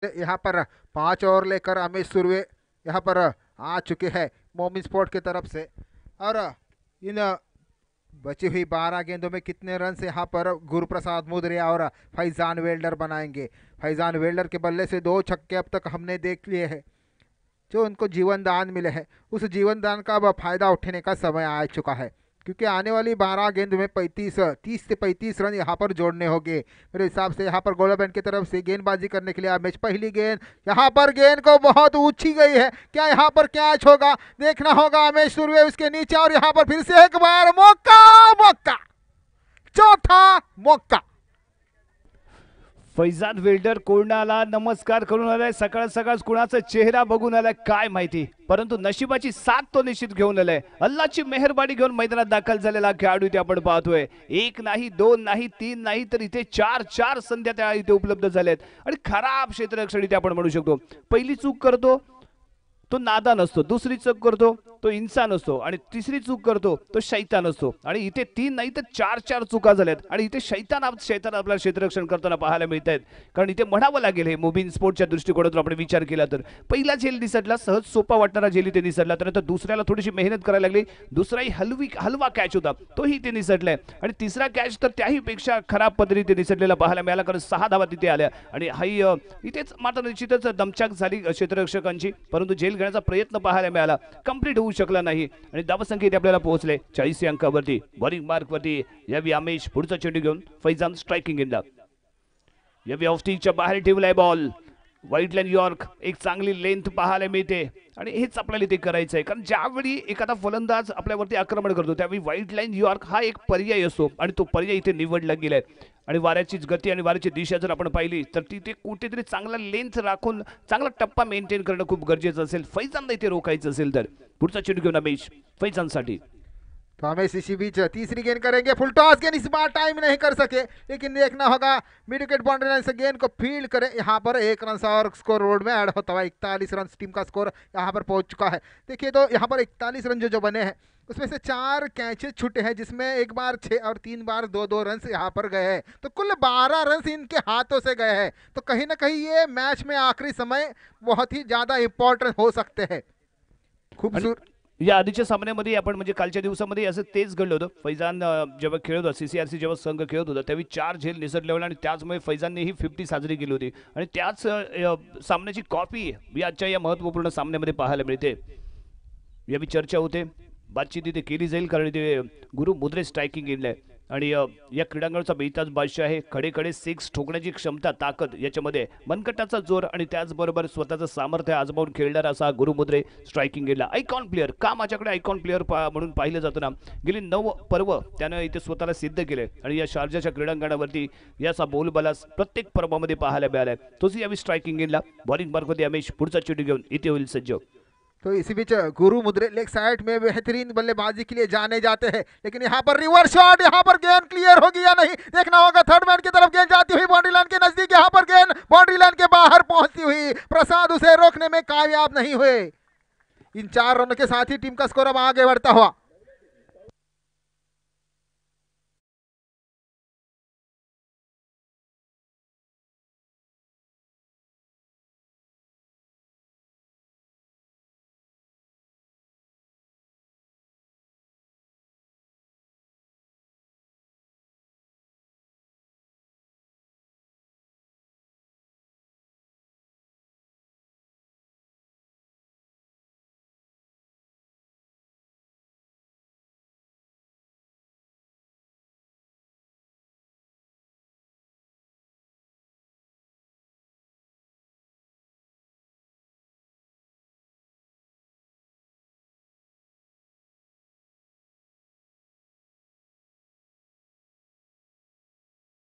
यहाँ पर 5 ओवर लेकर अमित सुरवे यहाँ पर आ चुके हैं मोमिन स्पोर्ट की तरफ से। और इन बची हुई 12 गेंदों में कितने रन से यहाँ पर गुरुप्रसाद मुद्रिया और फैजान वेल्डर बनाएंगे। फैजान वेल्डर के बल्ले से 2 छक्के अब तक हमने देख लिए हैं जो उनको जीवन दान मिले हैं। उस जीवन दान का अब फायदा उठाने का समय आ चुका है, क्योंकि आने वाली 12 गेंद में 30 से 35 रन यहाँ पर जोड़ने होंगे मेरे हिसाब से। यहाँ पर गोलाबैंड की तरफ से गेंदबाजी करने के लिए मैच पहली गेंद यहाँ पर गेंद को बहुत ऊंची गई है, क्या यहाँ पर कैच होगा देखना होगा। उमेश सुरवे उसके नीचे और यहाँ पर फिर से एक बार मौका, चौथा मौका। फैजान वेल्डर कोणाला नमस्कार करून आलाय, सकाळ सकाळच कुणाचा चेहरा बघून आलाय काय माहिती, परंतु नशिबाची साथ तो निश्चित घेऊन आलाय, अल्लाची मेहरबानी घेऊन मैदानात दाखल झालेला खेळाडू इथे आपण पाहतोय. 1 नाही 2 नाही 3 नाही तर इथे 4 संध्या त्या इथे उपलब्ध झाल्यात आणि खराब क्षेत्ररक्षण इथे आपण म्हणू शकतो. पहिली चूक करतो तो नादान असतो, दुसरी चूक करतो तो इन्सान असतो आणि तिसरी चूक करतो तो शैतान असतो. आणि इथे 3 नाही तर 4 चुका झाल्यात आणि इथे शैतान आपल्याला क्षेत्ररक्षण करताना पाहायला मिळत आहेत. कारण इथे म्हणावं लागेल हे मोबिन स्पोर्टच्या दृष्टिकोनातून आपण विचार केला तर पहिला झेल निसटला, सहज सोपा वाटणारा झेल इथे निसटला, त्यानंतर दुसऱ्याला थोडीशी मेहनत करायला लागली, दुसराही हलवा कॅच होता तोही इथे निसटलाय आणि तिसरा कॅच तर त्याही पेक्षा खराब पद्धतीने निसटलेला पाहायला मिळाला, कारण 6 धावा तिथे आल्या आणि हाही इथेच मात्र निश्चितच दमछाक झाली क्षेत्ररक्षकांची, परंतु झेल घेण्याचा प्रयत्न पाहायला मिळाला, कंप्लीट होऊ शकला नाही आणि धावसंख्येत आपल्याला पोहोचले 40 अंकावरती. बॉलिंग मार्क वरती यावी आमेश पुढचा चेंडू घेऊन फैजान स्ट्रायकिंग एंडला. यावी ऑफ स्टिकच्या बाहेर ठेवलाय बॉल, व्हाईट लाईन यॉर्क, एक चांगली लेंथ पाहायला मिळते आणि हेच आपल्याला इथे करायचं आहे, कारण ज्यावेळी एखादा फलंदाज आपल्यावरती आक्रमण करतो त्यावेळी व्हाईट लाईन यॉर्क हा एक पर्याय असतो आणि तो पर्याय इथे निवडला गेलाय. आणि वाऱ्याचीच गती आणि वाऱ्याची दिशा जर आपण पाहिली तर तिथे कुठेतरी चांगला लेंथ राखून चांगला टप्पा मेंटेन करणं खूप गरजेचं असेल. फैजानला इथे रोखायचं असेल तर पुढचा चेंडू घेऊन अमेश फैजानसाठी. तो हमें इसी बीच तीसरी गेंद करेंगे, फुल टॉस गेंद, इस बार टाइम नहीं कर सके, लेकिन देखना होगा मिड विकेट बाउंड्री लाइन से गेंद को फील्ड करे। यहाँ पर 1 रन और स्कोर बोर्ड में ऐड होता हुआ 41 रन टीम का स्कोर यहाँ पर पहुँच चुका है। देखिए तो यहाँ पर 41 रन जो बने हैं उसमें से 4 कैचेज छूटे हैं, जिसमें 1 बार 6 और 3 बार 2-2 रन यहाँ पर गए हैं, तो कुल 12 रन इनके हाथों से गए हैं। तो कहीं ना कहीं ये मैच में आखिरी समय बहुत ही ज़्यादा इम्पॉर्टेंट हो सकते हैं। खूबसूरत या आधीच्या सामन्यामध्ये आपण म्हणजे कालच्या दिवसामध्ये असं तेच घडलं होतं. फैजान जेव्हा खेळत होता, CCRC जेव्हा संघ खेळत होता त्यावेळी 4 झेल निसटले होते आणि त्याचमुळे फैजानने ही 50 साजरी केली होती आणि त्याच सामन्याची कॉपी आजच्या या महत्त्वपूर्ण सामन्यामध्ये पाहायला मिळते. यावी चर्चा होते, बातचीत इथे केली जाईल, कारण इथे गुरु मुद्रे स्ट्रायकिंग एंडला आहे आणि या क्रीडांगणाचा बेताज बादशाह आहे. खडे सिक्स ठोकण्याची क्षमता, ताकद याच्यामध्ये मनकटाचा जोर आणि त्याचबरोबर स्वतःचं सामर्थ्य आजमावून खेळणारा असा गुरुमुद्रे स्ट्रायकिंग गेला. आयकॉन प्लेअर का माझ्याकडे आयकॉन प्लेअर म्हणून पाहिलं जातं ना. गेली 9 पर्व त्यानं इथे स्वतःला सिद्ध केले आणि या शारजाच्या क्रीडांगणावरती याचा बोलबाला प्रत्येक पर्वामध्ये पाहायला मिळालाय. तोच यावेळी स्ट्रायकिंग गेला. बॉलिंग मार्कमध्ये अमेश पुढचा चेंडू घेऊन इथे होईल सज्ज. तो इसी बीच गुरु मुद्रे लेग साइड में बेहतरीन बल्लेबाजी के लिए जाने जाते हैं, लेकिन यहाँ पर रिवर्स शॉट, यहाँ पर गेंद क्लियर होगी या नहीं देखना होगा। थर्ड मैन की तरफ गेंद जाती हुई बाउंड्री लाइन के नजदीक, यहाँ पर गेंद बाउंड्री लाइन के बाहर पहुंचती हुई प्रसाद उसे रोकने में कामयाब नहीं हुए। इन 4 रनों के साथ ही टीम का स्कोर अब आगे बढ़ता हुआ।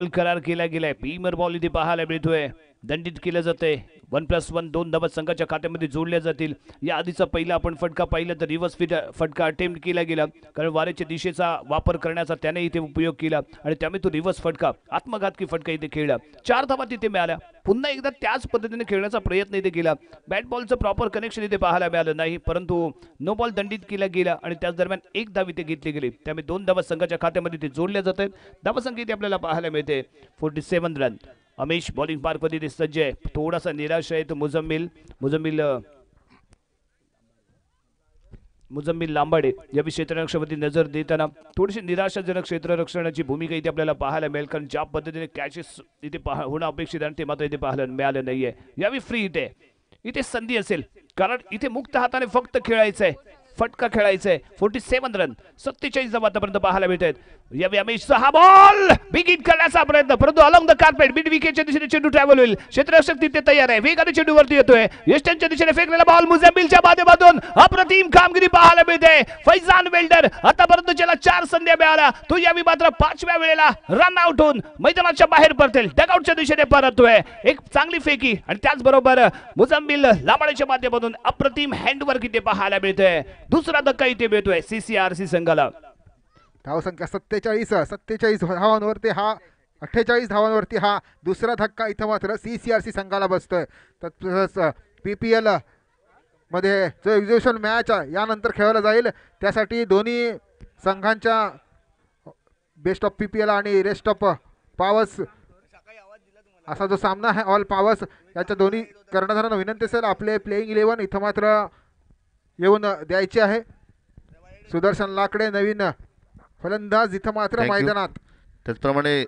करार केला गेलाय. भीमर बॉल इथे पाहायला मिळतोय. दंडित केलं जातंय. 1+1 2 धावा संघाच्या खात्यामध्ये जोडल्या जातील. या आधीचा पहिला आपण फटका पाहिला तर रिव्हर्स फटका अटेम्प्ट केला गेला, कारण वाऱ्याच्या दिशेचा वापर करण्याचा त्याने इथे उपयोग केला आणि त्यामुळे तो रिव्हर्स फटका आत्मघातकी फटका इथे खेळला. 4 धावा तिथे मिळाल्या. पुन्हा एकदा त्याच पद्धतीने खेळण्याचा प्रयत्न इथे केला. बॅट बॉलचं प्रॉपर कनेक्शन इथे पाहायला मिळालं नाही, परंतु नो बॉल दंडित केला गेला आणि त्याच दरम्यान 1 धाव इथे घेतली गेली. त्यामुळे 2 धावा संघाच्या खात्यामध्ये ते जोडल्या जात आहेत. धावासंख्या इथे आपल्याला पाहायला मिळते 47 रन. अमेश बॉलिंग पार्कमध्ये ते सज्ज आहे. थोडासा निराश आहे तो मुजम्मिल लांबाडे यावेळी क्षेत्ररक्षणावरती नजर देताना थोडीशी निराशाजनक क्षेत्ररक्षणाची भूमिका इथे आपल्याला पाहायला मिळेल, कारण ज्या पद्धतीने कॅचेस इथे होणं अपेक्षित आहे ते मात्र इथे पाहायला मिळालं नाहीये. यावेळी फ्री इथे संधी असेल, कारण इथे मुक्त हाताने फक्त खेळायचं आहे, फटका खेळायचा आहे. 47 रन 47 धावा आतापर्यंत पाहायला मिळत आहेत. यावेळी अमेशचा हा बॉल बिगिन करण्याचा प्रयत्न, परंतु अलॉंग द कार्पेट मिड विकेटच्या दिशेने चेंडू ट्रॅव्हल होईल. क्षेत्ररक्षक तिथे तयार आहे. वेगाने चेंडूवरती येतोय. वेस्टर्नच्या दिशेने फेकलेला बॉल मुझम्मिलच्या माध्यमातून अप्रतिम कामगिरी पाहायला मिळते. फैजान वेल्डर आतापर्यंत ज्याला 4 संध्या मिळाल्या तो यावेळी मात्र 5व्या वेळेला रन आउट होऊन मैदानाच्या बाहेर पडतील. डगआउटच्या दिशेने परततोय. एक चांगली फेकी आणि त्याचबरोबर मुझम्मिल लांबाडीच्या माध्यमातून अप्रतिम हँडवर्क इथे पाहायला मिळतंय. दुसरा धक्का इथे मिळतोय सीसीआरसी संघाला. धावसंख्या 47 धावांवरती हा 48 धावांवरती हा दुसरा धक्का इथं मात्र सीसीआरसी संघाला बसतोय. तसंच PPL मध्ये जो एक्झिबिशन मॅच यानंतर खेळवला जाईल त्यासाठी दोन्ही संघांच्या बेस्ट ऑफ PPL आणि रेस्ट ऑफ पॉवर्स असा जो सामना आहे ऑल पॉवर्स याच्या दोन्ही कर्णधारांना विनंती असेल आपले प्लेइंग 11 इथं मात्र येऊन द्यायचे आहे. सुदर्शन लाकडे नवीन फलंदाज इथं मात्र मैदानात. त्याचप्रमाणे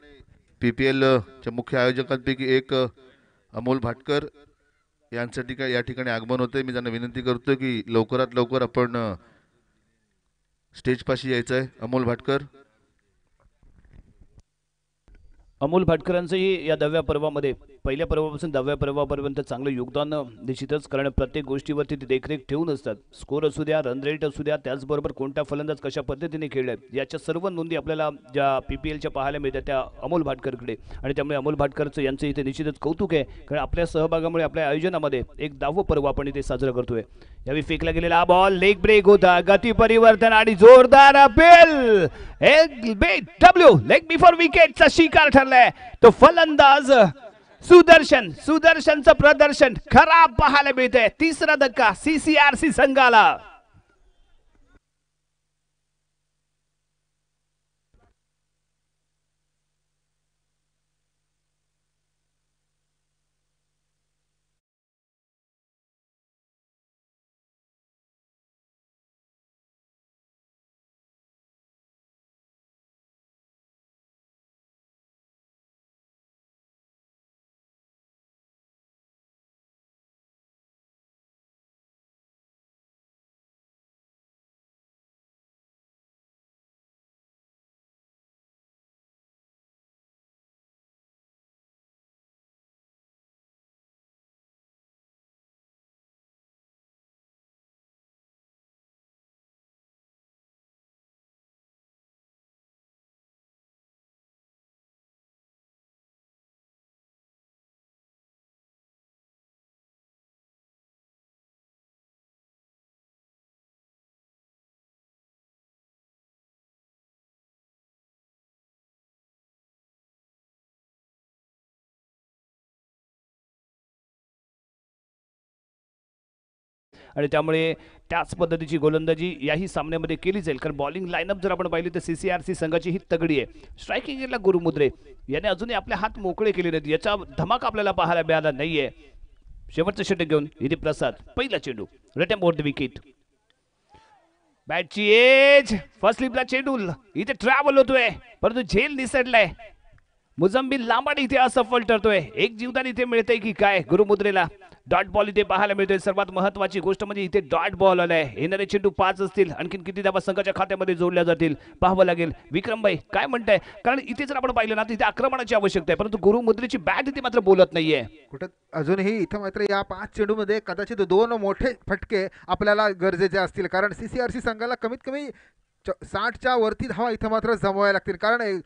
PPL च्या मुख्य आयोजकांपैकी एक अमोल भाटकर यांसाठी या ठिकाणी आगमन होते. मी त्यांना विनंती करतो की लवकरात लवकर आपण स्टेज पाशी यायचं आहे. अमोल भाटकर. अमोल भाटकरांचंही या 10व्या पर्वामध्ये पहिल्या पर्वापासून 10व्या पर्वापर्यंत चांगलं योगदान निश्चितच, कारण प्रत्येक गोष्टीवरती ते देखरेख ठेवून असतात. स्कोर असू द्या, रन रेट असू द्या, त्याचबरोबर कोणत्या फलंदाज कशा पद्धतीने खेळले याच्या सर्व नोंदी आपल्याला ज्या PPLच्या पाहायला मिळतात त्या अमोल भाटकरकडे. आणि त्यामुळे अमोल भाटकरचं यांचं इथे निश्चितच कौतुक आहे, कारण आपल्या सहभागामुळे आपल्या आयोजनामध्ये एक 10वं पर्व आपण इथे साजरं करतोय. यावेळी फेकला गेलेला बॉल लेग ब्रेक होता. गती परिवर्तन आणि जोरदार अपील. डब्ल्यू लेग बिफोर विकेटचा शिकार ठरलाय. तो फलंदाज सुदर्शनचं प्रदर्शन खराब पाहायला मिळतंय. तिसरा धक्का सीसीआरसी संघाला. आणि त्यामुळे त्याच पद्धतीची गोलंदाजी याही सामन्यामध्ये केली जाईल. कारण बॉलिंग लाईनअप जर आपण पाहिली तर CCRC संघाची ही तगडी आहे. स्ट्रायकिंग एंडला गुरुमुद्रे याने अजूनही आपले हात मोकळे केले नाहीत, याचा धमाका आपल्याला पाहायला मिळाला नाहीये. शेवटचं षटक घेऊन इथे प्रसाद, पहिला चेंडू रट ओव्हर द विकेट. बॅटची एज फर्स्ट स्लिपला चेंडू इथे ट्रॅव्हल होतोय, परंतु झेल निसटलाय. मुझम्बिल लांबाड इथे असफल ठरतोय. एक जीवदान इथे मिळतंय की काय गुरुमुद्रेला. डॉट बॉल इथे पाहायला मिळतोय. सर्वात महत्वाची गोष्ट म्हणजे इथे डॉट बॉल आलाय. येणारे चेंडू 5 असतील, आणखीन किती धावा संघाच्या खात्यामध्ये जोडल्या जातील पाहावं लागेल. विक्रमभाई काय म्हणताय, कारण इथे जर आपण पाहिलं ना तिथे आक्रमणाची आवश्यकता आहे, परंतु गुरुमुद्रेची बॅट इथे मात्र बोलत नाहीये. कुठं अजूनही इथं मात्र या 5 चेंडूमध्ये कदाचित 2 मोठे फटके आपल्याला गरजेचे असतील, कारण CCRC संघाला कमीत कमी 60च्या वरती धावा इथं मात्र जमवायला लागतील. कारण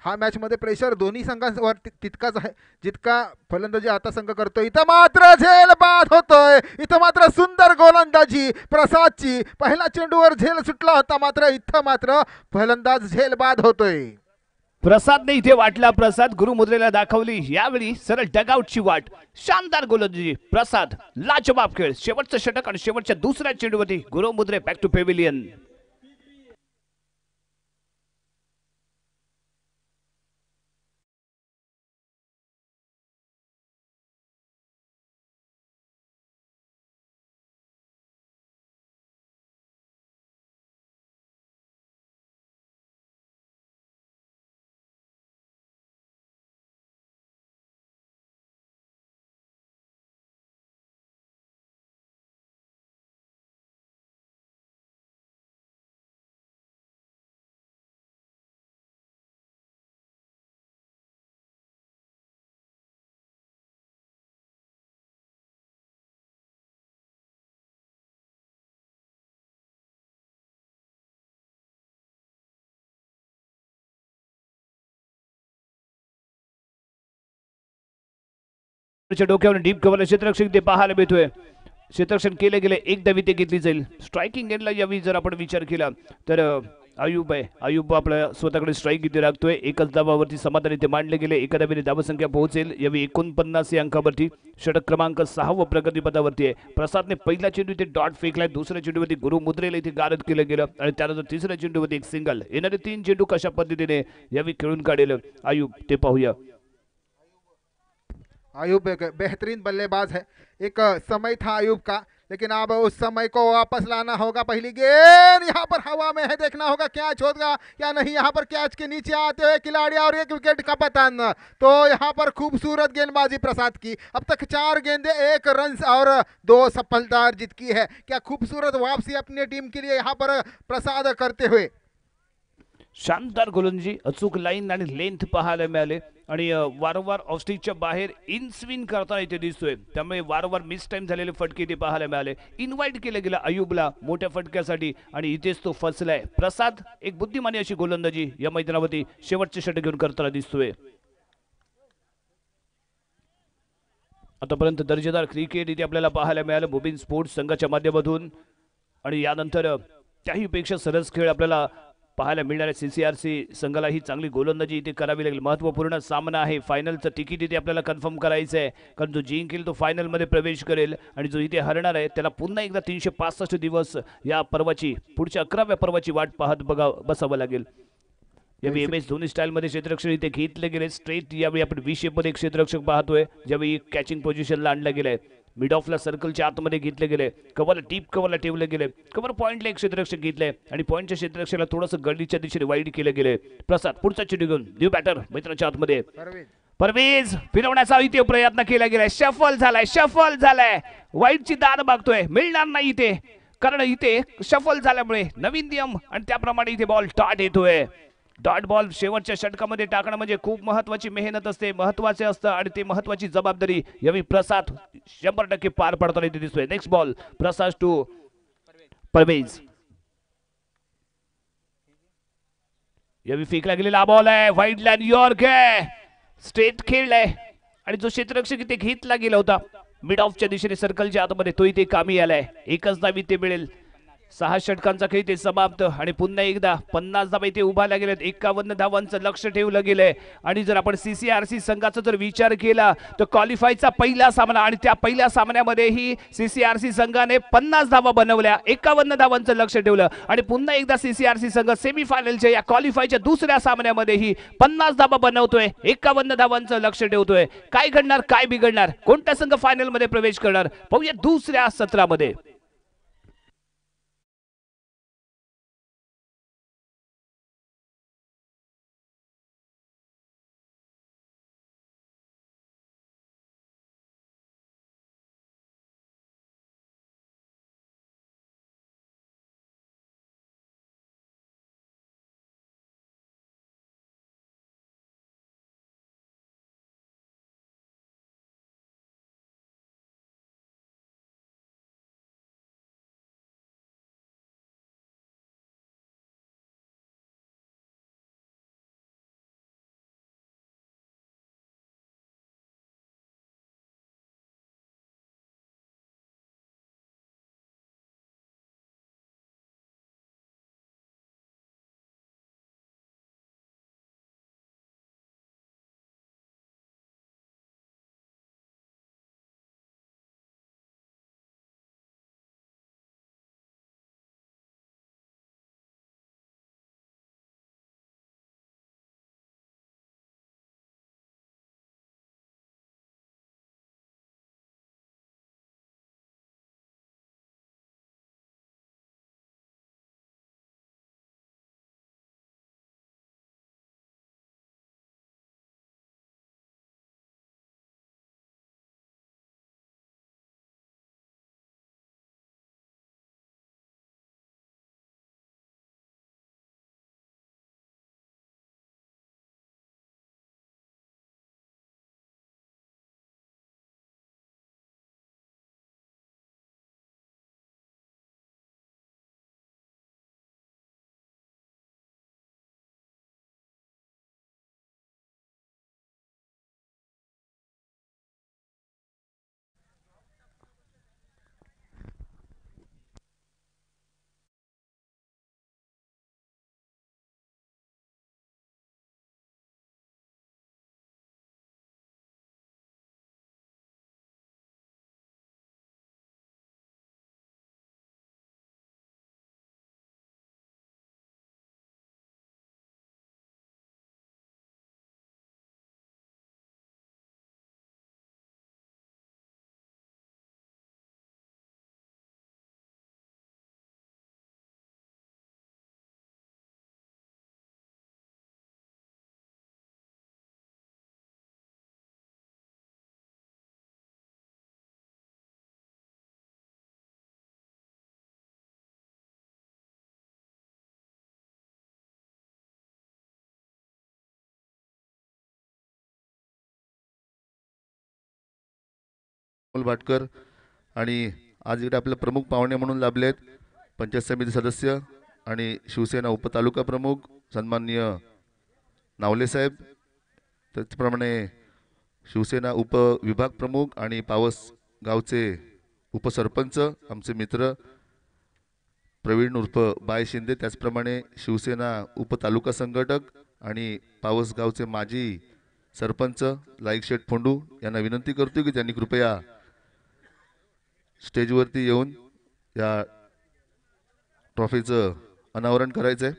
हा मॅच मध्ये प्रेशर दोन्ही संघांवर तितकाच आहे जितका फलंदाजी आता संघ करतोय. इथं मात्र झेल बाद होतोय. इथं मात्र सुंदर गोलंदाजी प्रसादची. पहिला चेंडूवर झेल सुटला होता, मात्र इथं मात्र फलंदाज झेल बाद होतोय. प्रसादने इथे वाटला, प्रसाद गुरुमुद्रेला दाखवली यावेळी सरळ डगआउटची वाट. शानदार गोलंदाजी प्रसाद, लाजवाब खेळ. शेवटचं षटक आणि शेवटच्या दुसऱ्या चेंडूवरती गुरुमुद्रे बॅक टू पेव्हिलियन. डोक्यावर डीप कव्हरला क्षेत्ररक्षक ते पाहायला मिळतोय. क्षेत्ररक्षण केले गेले, एक धाव इथे घेतली जाईल. स्ट्रायकिंग एंडला यावी जर आपण विचार केला तर अयुब आहे. अयुब आपल्या स्वतःकडे स्ट्राईक इथे राखतोय. एकच धावावरती समाधान इथे मांडले गेले. एका धावेने धावसंख्या पोहोचेल यावी 49 या अंकावरती. षटक क्रमांक 6 प्रगतीपथावरती आहे. प्रसादने पहिला चेंडू इथे डॉट फेकलाय. दुसऱ्या चेंडूवरती गुरुमुद्रेला इथे गारद केलं गेलं आणि त्यानंतर तिसऱ्या चेंडूवरती एक सिंगल. येणारे 3 चेंडू कशा पद्धतीने यावी खेळून काढेल अयुब ते पाहूया. अयूब एक बेहतरीन बल्लेबाज है. एक समय था अयूब का, लेकिन अब उस समय को वापस लाना होगा. पहली गेंद यहाँ पर हवा में है, देखना होगा कैच होगा या नहीं. यहाँ पर कैच के नीचे आते हुए खिलाड़ी और एक विकेट का पतन. तो यहाँ पर खूबसूरत गेंदबाजी प्रसाद की. अब तक 4 गेंदे 1 रन और 2 सफलता अर्जित की है. क्या खूबसूरत वापसी अपनी टीम के लिए यहाँ पर प्रसाद करते हुए. शानदार गोलंदाजी, अचूक लाईन आणि लेंथ पाहायला मिळाले आणि वारंवार ऑफस्टिकच्या बाहेर इन स्विंग करताना इथे दिसतोय. त्यामुळे वारंवार मिस टाइम झालेले फटके इथे पाहायला मिळाले. इन्व्हाइट केलं गेलं अयुबला मोठ्या फटक्यासाठी आणि इथेच तो फसलाय. प्रसाद एक बुद्धिमानी अशी गोलंदाजी या मैदानावरती शेवटचे षटक घेऊन करताना दिसतोय. आतापर्यंत दर्जेदार क्रिकेट इथे आपल्याला पाहायला मिळालं मुबीन स्पोर्ट्स संघाच्या माध्यमातून आणि यानंतर त्याहीपेक्षा सरस खेळ आपल्याला पाहायला मिळणार आहे. CCRC संघाला ही चांगली गोलंदाजी इथे करावी लागेल. महत्त्वपूर्ण सामना आहे. फायनलचं तिकीट इथे आपल्याला कन्फर्म करायचं आहे, कारण जो जिंकेल तो फायनलमध्ये प्रवेश करेल आणि जो इथे हरणार आहे त्याला पुन्हा एकदा 365 दिवस या पर्वाची पुढच्या 11व्या पर्वाची वाट पाहत बसावं लागेल. यावेळी MS धोनी स्टाईलमध्ये क्षेत्ररक्षण इथे घेतले गेले. स्ट्रेट यावेळी आपण विषयमध्ये एक क्षेत्ररक्षक पाहतोय, ज्यावेळी कॅचिंग पोझिशनला आणलं गेलंय. मिड ऑफला सर्कलच्या आतमध्ये घेतले गेले. कव्हरला डीप कव्हरला ठेवले गेले. कव्हर पॉईंटला एक क्षेत्ररक्षक घेतले आणि पॉईंटच्या क्षेत्ररक्षकाला थोडंसं गडीच्या दिशेने वाईड केले गेले. प्रसाद पुढचा चेंडू घेऊन न्यू बॅटर मैदानाच्या आतमध्ये. परवेज फिरवण्याचा इथे प्रयत्न केला गेलाय. शफल झालाय. वाईडची दाद मागतोय, मिळणार नाही इथे, कारण इथे शफल झाल्यामुळे नवीन नियम आणि त्याप्रमाणे इथे बॉल डॉट येतोय. डॉट बॉल शेवटच्या षटकामध्ये टाकणं म्हणजे खूप महत्वाची मेहनत असते, महत्वाचे असतं आणि ते महत्वाची जबाबदारी यावेळी प्रसाद 100% पार पडताना इथे दिसतोय. Next ball Prasad to Parvez. यावेळी फेकला गेलेला बॉल आहे. वाईडला न्यूयॉर्क आहे. स्ट्रेट खेळलाय आणि जो क्षेत्ररक्षक इथे घेतला गेला होता मिड ऑफच्या दिशेने सर्कलच्या आतमध्ये तो इथे कामी आलाय. एकच धाव इथे मिळेल. 6 षटकांचा खेळ ते समाप्त आणि पुन्हा एकदा 50 धावा इथे उभारल्या गेल्यात. 51 धावांचं लक्ष ठेवलं गेलंय आणि जर आपण CCRC संघाचा जर विचार केला तर क्वालिफायचा पहिला सामना आणि त्या पहिल्या सामन्यामध्येही CCRC संघाने 50 धावा बनवल्या, 51 धावांचं लक्ष ठेवलं आणि पुन्हा एकदा CCRC संघ सेमीफायनलच्या या क्वालिफायच्या दुसऱ्या सामन्यामध्येही 50 धावा बनवतोय, 51 धावांचं लक्ष ठेवतोय. काय घडणार, काय बिघडणार, कोणता संघ फायनल मध्ये प्रवेश करणार पाहूया दुसऱ्या सत्रामध्ये. भाटकर आणि आज इकडे आपले प्रमुख पाहुणे म्हणून लाभलेत पंचायत समिती सदस्य आणि शिवसेना उपतालुका प्रमुख सन्माननीय नावले साहेब, त्याचप्रमाणे शिवसेना उपविभाग प्रमुख आणि पावस गावचे उपसरपंच आमचे मित्र प्रवीण उर्फ बाय शिंदे, त्याचप्रमाणे शिवसेना उपतालुका संघटक आणि पावस गावचे माजी सरपंच लाईक शेठ फोंडू यांना विनंती करतो की त्यांनी कृपया स्टेजवरती येऊन या ट्रॉफीचं अनावरण करायचंय.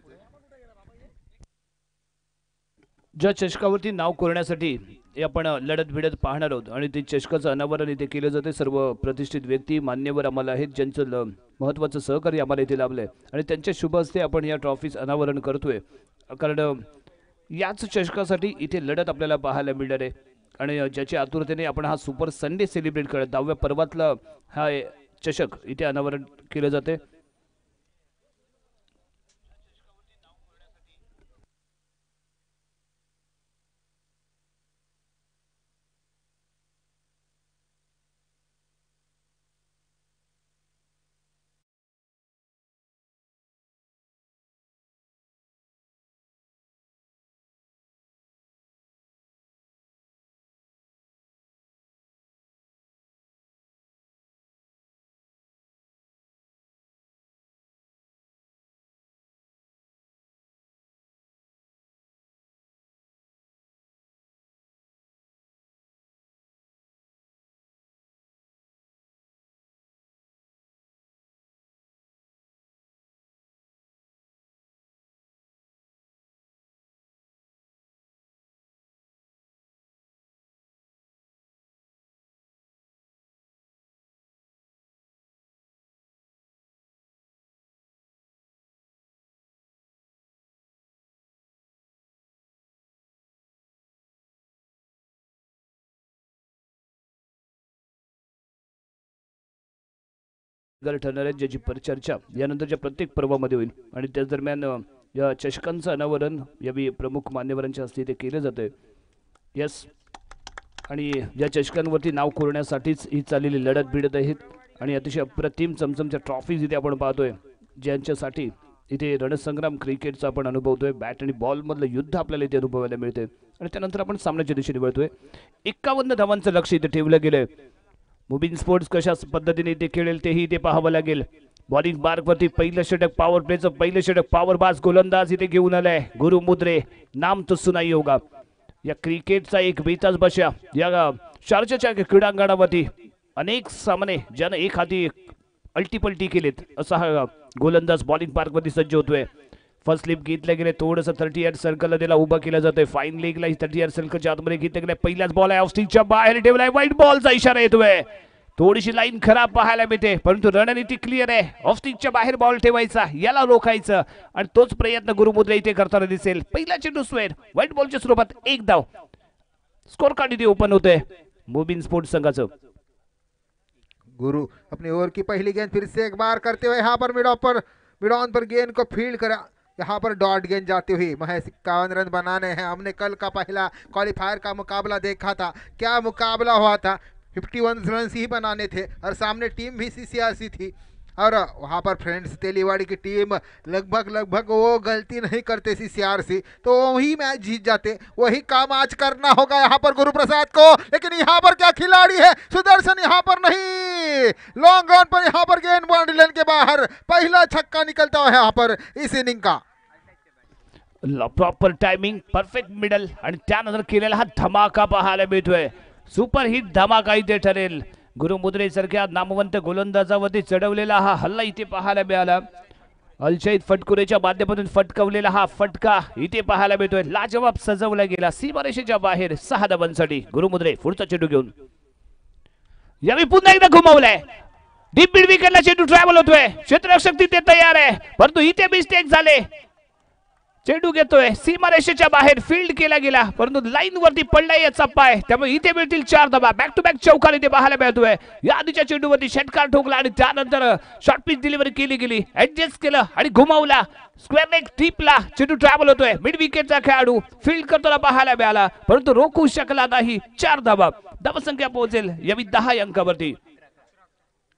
ज्या चषकावरती नाव कोरण्यासाठी आपण लढत भिडत पाहणार आहोत आणि ते चषकाचं अनावरण इथे केलं जाते. सर्व प्रतिष्ठित व्यक्ती मान्यवर आम्हाला आहेत, ज्यांचं महत्त्वाचं सहकार्य आम्हाला इथे लाभलंय आणि त्यांच्या शुभ हस्ते आपण या ट्रॉफीचं अनावरण करतोय. कारण याच चषकासाठी इथे लढत आपल्याला पाहायला मिळणार आहे आणि ज्याच्या आतुरतेने आपण हा सुपर संडे सेलिब्रेट करत 10व्या पर्वातला हा चषक इथे अनावरण केलं जाते. ठरणार आहेत, ज्याची परिचर्चा यानंतरच्या प्रत्येक पर्वामध्ये होईल. आणि त्याच दरम्यान या चषकांचं अनावरण यावेळी प्रमुख मान्यवरांच्या हस्ते ते केलं जातंय. यस, आणि या चषकांवरती नाव कोरण्यासाठीच ही चाललेली लढत भिडत आहेत. आणि अतिशय अप्रतिम चमचमच्या ट्रॉफीज इथे आपण पाहतोय, ज्यांच्यासाठी इथे रणसंग्राम क्रिकेटचा आपण अनुभवतोय. बॅट आणि बॉलमधलं युद्ध आपल्याला इथे अनुभवायला मिळते. आणि त्यानंतर आपण सामन्याच्या दिशेने वळतोय. 51 धावांचं लक्ष इथे ठेवलं गेलंय. मुबिन स्पोर्ट्स कशा पद्धतीने इथे खेळेल तेही इथे पाहावं लागेल. बॉलिंग मार्कवरती पहिलं षटक, पॉवर प्लेचं पहिलं षटक, पॉवर बाज गोलंदाज इथे घेऊन आलाय गुरु मुद्रे. नाम तो सुनाई होगा. या क्रिकेटचा एक बेताज बशा या शारजाच्या क्रीडांगणावरती अनेक सामने ज्यानं एक हाती अल्टीपल्टी केलेत असा हा गोलंदाज बॉलिंग पार्कवरती सज्ज होतोय. फर्स्ट स्लिप घेतलं गेले, थोडंसं 38 सर्कलला त्याला उभा केलं जातंय. फाईन लेगला 38 सर्कलच्या आतमध्ये घेतलं गेलं. पहिलाच बॉल आहे, ऑफस्टिकच्या बाहेर ठेवलाय. व्हाईट बॉलचा इशारा येतोय. थोडीशी लाईन खराब पाहायला मिळते, परंतु रणनीती क्लिअर आहे. ऑफस्टिकच्या बाहेर बॉल ठेवायचा, याला रोखायचं, आणि तोच प्रयत्न गुरुमुद्रे इथे करताना दिसेल. पहिला चेंडू स्क्वेअर, व्हाईट बॉलच्या स्वरूपात एक धाव. स्कोर कार्ड इथे ओपन होतोय मुबिन स्पोर्ट्स संघाचं. गुरु अपनी ओवर की पहली गेंद फिर से एक बार करते हुए यहाँ पर मिड ऑन पर गेंद को फील्ड करा. यहाँ पर डॉट गेंद जाती हुई महज 51 रन बनाने हैं. हमने कल का पहला क्वालिफायर का मुकाबला देखा था, क्या मुकाबला हुआ था. 51 रन ही बनाने थे और सामने टीम भी CCRC थी. और वहाँ पर फ्रेंड्स तेलीवाड़ी की टीम लगभग वो गलती नहीं करते CCRC, तो वही मैच जीत जाते. वही काम आज करना होगा यहाँ पर गुरु प्रसाद को. लेकिन यहाँ पर क्या खिलाड़ी है सुदर्शन, यहाँ पर नहीं. लॉन्ग रन पर यहाँ पर गेंद बाउंड्री लाइन के बाहर. पहला छक्का निकलता है यहाँ पर इस इनिंग का. प्रॉपर टायमिंग, परफेक्ट मिडल, आणि त्यानंतर केलेला हा धमाका पाहायला मिळतोय. सुपर हिट धमाका इथे ठरेल. गुरुमुद्रे सारख्या नामवंत गोलंदाजावरती चढवलेला हा हल्ला इथे पाहायला मिळाला. अलशैद फटकुरेच्या माध्यमातून फटकवलेला हा फटका इथे पाहायला मिळतोय. लाजवाब सजवला गेला सीमारेषेच्या बाहेर 6 धावांसाठी. गुरुमुद्रे पुढचा चेंडू घेऊन यावेळी पुन्हा एकदा घुमवलाय. डीप मिड विकेटला चेंडू ट्रॅव्हल होतोय. क्षेत्ररक्षक तिथे तयार आहे, परंतु इथे मिस्टेक झाले. चेंडू घेतोय सीमारेषेच्या बाहेर, फील्ड केला गेला, परंतु लाईन वरती पडलाय याचा पाय. त्यामुळे इथे मिळतील 4 धावा. बॅक टू बॅक चौकार इथे पाहायला मिळतोय. या आधीच्या चेंडूवरती षटकार ठोकला आणि त्यानंतर शॉर्ट पिच डिलिव्हरी केली गेली. ऍडजस्ट केलं आणि घुमावला. स्क्वेअर लेग टीपला चेंडू ट्रॅव्हल होतोय. मिड विकेटचा खेळाडू फील्ड करताना पाहायला मिळाला, परंतु रोखू शकला नाही. 4 धावा. धावसंख्या पोहोचेल यावी 10 या अंकावरती,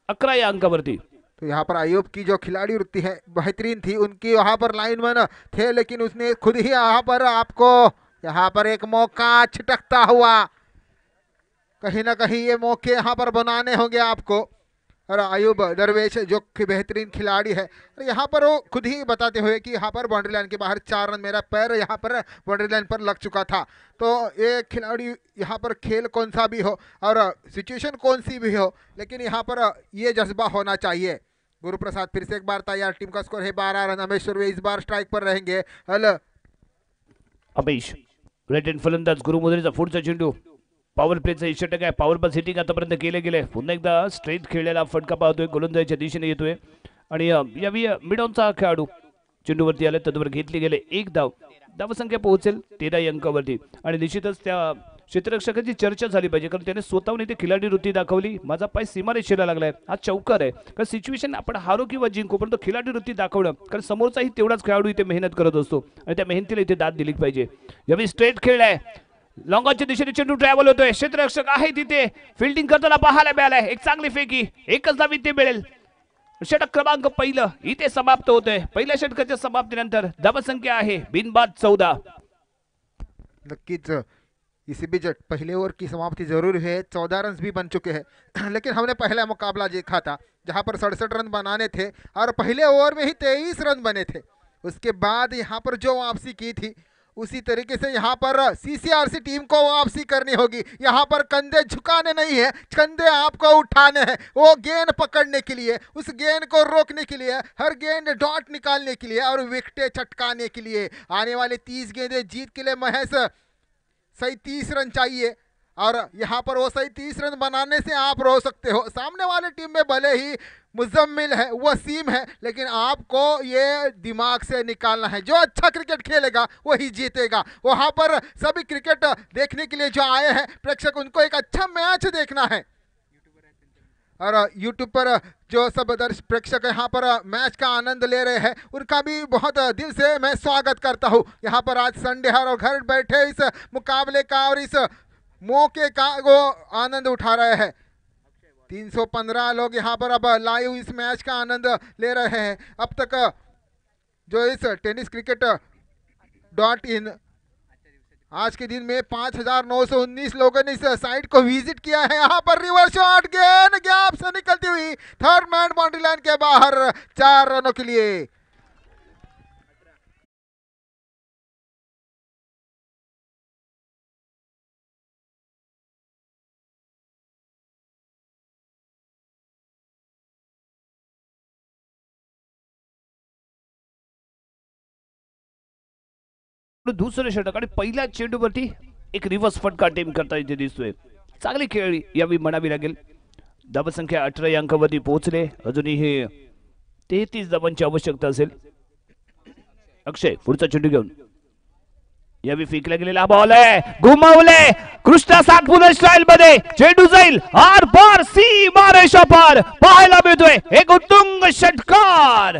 11 या अंकावरती. तो यहाँ पर आयुब की जो खिलाड़ी वृत्ति है बेहतरीन थी. उनकी वहाँ पर लाइनमैन थे, लेकिन उसने खुद ही यहाँ पर आपको यहाँ पर एक मौका छिटकता हुआ. कहीं ना कहीं ये मौके यहाँ पर बनाने होंगे आपको. और आयुब दरवेश जो कि बेहतरीन खिलाड़ी है, और यहाँ पर वो खुद ही बताते हुए कि यहाँ पर बाउंड्री लाइन के बाहर 4 रन, मेरा पैर यहाँ पर बाउंड्री लाइन पर लग चुका था. तो ये खिलाड़ी यहाँ पर खेल कौन सा भी हो और सिचुएशन कौन सी भी हो, लेकिन यहाँ पर ये जज्बा होना चाहिए. गुरु प्रसाद फिर से एक बार तैयार. टीम का स्कोर है 12 रन. अमेश सुर्वे इस बार स्ट्राइक पर रहेंगे. अमेश राईट हँड फलंदाज. गुरुमुद्रेचा पुढचा चेंडू पॉवर प्लेचा षटक आहे. पॉवर बॉल हिटिंग आतापर्यंत केले गेले. पुन्हा एकदा स्ट्रेट खेळलेला फटका पाहतोय, गोलंदाजीच्या दिशेने येतोय. आणि यावी मिडॉनचा खेळाडू चेंडूवरती आले, तत्वर घेतले गेले 1 धाव. धावसंख्या पोहोचेल 13 या अंकावरती. आणि निश्चितच त्या क्षेत्ररक्षकाची चर्चा झाली पाहिजे, कारण त्याने स्वतःहून इथे खिलाडी वृत्ती दाखवली. माझा पाय सीमारेषेला लागलाय, हा चौकार आहे. कारण सिच्युएशन आपण हारो किंवा जिंकू, पण तो खिलाडी वृत्ती दाखवणं, कारण समोरचाही तेवढाच खेळाडू इथे मेहनत करत असतो आणि त्या मेहनतीला इथे दाद दिली पाहिजे. यावेळी स्ट्रेट खेळलाय. लॉंगॉनच्या दिशेने चेंडू ट्रॅव्हल होतोय. क्षेत्ररक्षक आहे तिथे, फिल्डिंग करताना पाहायला मिळालाय. एक चांगली फेकी, एकच धाव इथे मिळेल. षटक क्रमांक पहिलं इथे समाप्त होतोय. पहिल्या षटकाच्या समाप्तीनंतर धावसंख्या आहे बिनबाद 14. नक्कीच इसी बीच पहले ओवर की समाप्ति जरूर है. 14 रन भी बन चुके हैं. लेकिन हमने पहला मुकाबला देखा था जहां पर 67 रन बनाने थे और पहले ओवर में ही 23 रन बने थे. उसके बाद यहां पर जो वापसी की थी, उसी तरीके से यहाँ पर CCRC टीम को वापसी करनी होगी. यहाँ पर कंधे झुकाने नहीं है, कंधे आपको उठाने हैं. वो गेंद पकड़ने के लिए, उस गेंद को रोकने के लिए, हर गेंद डॉट निकालने के लिए और विकेटें चटकाने के लिए. आने वाले 30 गेंदें जीत के लिए महज 37 रन चाहिए. और यहाँ पर वो 37 रन बनाने से आप रो सकते हो. सामने वाले टीम में भले ही मुजम्मिल है, वसीम है, लेकिन आपको ये दिमाग से निकालना है, जो अच्छा क्रिकेट खेलेगा वही जीतेगा. वहाँ पर सभी क्रिकेट देखने के लिए जो आए हैं प्रेक्षक, उनको एक अच्छा मैच देखना है. और यूट्यूब पर जो सब दर्शक प्रेक्षक यहाँ पर मैच का आनंद ले रहे हैं उनका भी बहुत दिल से मैं स्वागत करता हूँ। यहाँ पर आज संडे है और घर बैठे इस मुकाबले का और इस मौके का वो आनंद उठा रहे हैं। 315 लोग यहाँ पर अब लाइव इस मैच का आनंद ले रहे हैं। अब तक जो इस टेनिस क्रिकेट .in आज के दिन में 5,919 लोगों ने इस साइट को विजिट किया है। यहाँ पर रिवर्स शॉट गेंद गैप से निकलती हुई थर्ड मैन बाउंड्री लाइन के बाहर 4 रनों के लिए। दुसऱ्या षटक आणि पहिल्या चेंडूवरती एक रिव्हर्स फटका अटेम्प्ट करता इथे दिसतोय। चांगली खेळी यावेळी म्हणावी लागेल। धावसंख्या 18 या अंकावरती पोहोचले। अजूनही हे 33 धावांची आवश्यकता असेल। अक्षय पुढचा चेंडू घेऊन यावेळी फेकला गेलेला बॉल आहे, घुमावले कृष्णा सातपुते स्टाईल मध्ये चेंडू जाईल आर पार सीमा रेषा पार पाहायला मिळतोय एक उत्तुंग षटकार।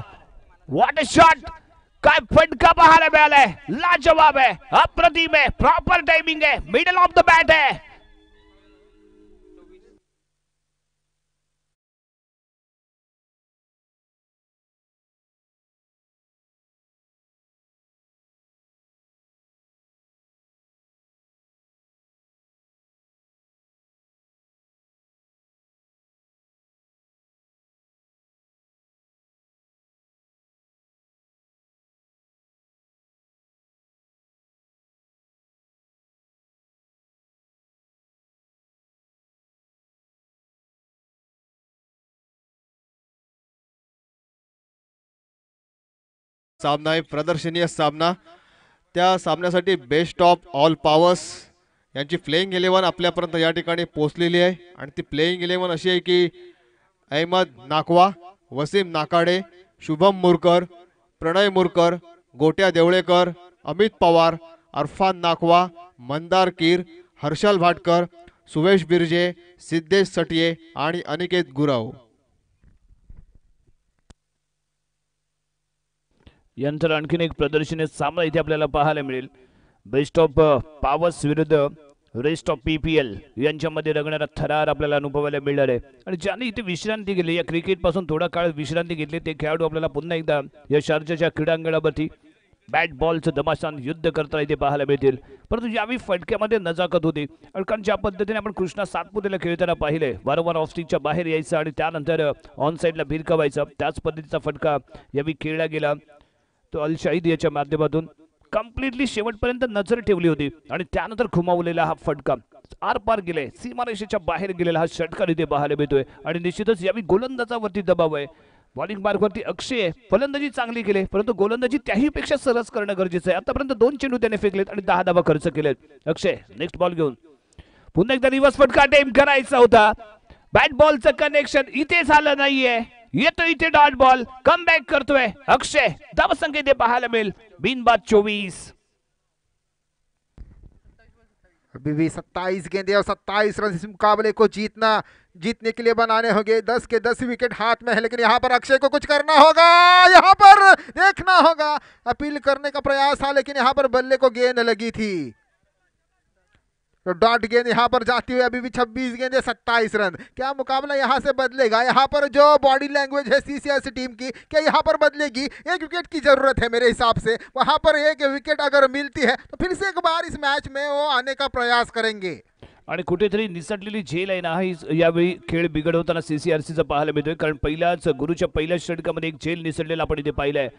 व्हॉट अ शॉट, काय फटका पाहायला मिळालाय, लाजवाब है, अप्रतिम है, प्रॉपर टाइमिंग है, मिडल ऑफ द बैट है। सामना आहे प्रदर्शनीय सामना। त्या सामन्यासाठी बेस्ट ऑफ ऑल पॉवर्स यांची प्लेइंग 11 आपल्यापर्यंत या ठिकाणी पोहोचलेली आहे आणि ती प्लेइंग 11 अशी आहे की अहमद नाकवा, वसीम नाकाडे, शुभम मुरकर, प्रणय मुरकर, गोट्या देवळेकर, अमित पवार, अरफान नाकवा, मंदार कीर, हर्षल भाटकर, सुवेश बिर्जे, सिद्धेश सटिये आणि अनिकेत गुरव। यानंतर आणखीन एक प्रदर्शनी सामना इथे आपल्याला पाहायला मिळेल। बेस्ट ऑफ पॉवर्स विरुद्ध रेस्ट ऑफ पीपीएल यांच्यामध्ये रंगणारा थरार आपल्याला अनुभवायला मिळणार आहे। आणि ज्यांनी इथे विश्रांती घेतली, या क्रिकेट पासून थोडा काळ विश्रांती घेतली, ते खेळाडू आपल्याला पुन्हा एकदा या शारजाच्या क्रीडांगणावरती बॅट बॉलचं दमाशान युद्ध करताना इथे पाहायला मिळतील। परंतु यावेळी फटक्यामध्ये नजाकत होती, कारण ज्या पद्धतीने आपण कृष्णा सातपुतेला खेळताना पाहिले, वारंवार ऑफ स्टिकच्या बाहेर यायचं आणि त्यानंतर ऑन साईडला भिरकवायचं, त्याच पद्धतीचा फटका यावेळी खेळला गेला। तो अल शाहिद याच्या माध्यमातून कम्प्लिटली शेवटपर्यंत नजर ठेवली होती आणि त्यानंतर खुमावलेला हा फटका आर पार गेले, सीमारेषेच्या बाहेर गेलेला हा षटकार इथे पाहायला मिळतोय। आणि निश्चितच यावेळी गोलंदाजावरती दबाव आहे। बॉलिंग मार्कवरती अक्षय फलंदाजी चांगली केली, परंतु गोलंदाजी त्याहीपेक्षा सरस करणं गरजेचं आहे। आतापर्यंत 2 चेंडू त्याने फेकलेत आणि 10 धावा खर्च केलेत। अक्षय नेक्स्ट बॉल घेऊन पुन्हा एकदा रिव्हर्स फटका अटेम्प्ट करायचा होता, बॅट बॉलचं कनेक्शन इथे झालं नाहीये, येतो इथे डॉट बॉल, कम बॅक करतोय अक्षय। धावसंख्या इथे पाहायला मिळेल बिनबाद 24। अभी भी 27 गेंदे और 27 रन इस मुकाबले को जीतने के लिए बनाने होंगे। 10 के 10 विकेट हाथ में है, लेकिन यहाँ पर अक्षय को कुछ करना होगा, यहाँ पर देखना होगा। अपील करने का प्रयास था, लेकिन यहाँ पर बल्ले को गेंद लगी थी, तो डॉट गेंद यहाँ पर जाती हुई। अभी भी 26 गेंदे 27 रन। क्या मुकाबला यहाँ से बदलेगा? यहाँ पर जो बॉडी लैंग्वेज है सीसीआरसी टीम की, क्या यहाँ पर बदलेगी? एक विकेट की जरूरत है मेरे हिसाब से। वहाँ पर एक विकेट अगर मिलती है तो फिर से एक बार इस मैच में वो आने का प्रयास करेंगे। आणि कुठेतरी निसटलेली झेल आहे ना, ही यावेळी खेळ बिघडवताना सीसीआरसीचा पाहायला मिळतोय। कारण पहिल्याच गुरुच्या पहिल्या षटकामध्ये एक झेल निसटलेला आपण इथे पाहिलाय।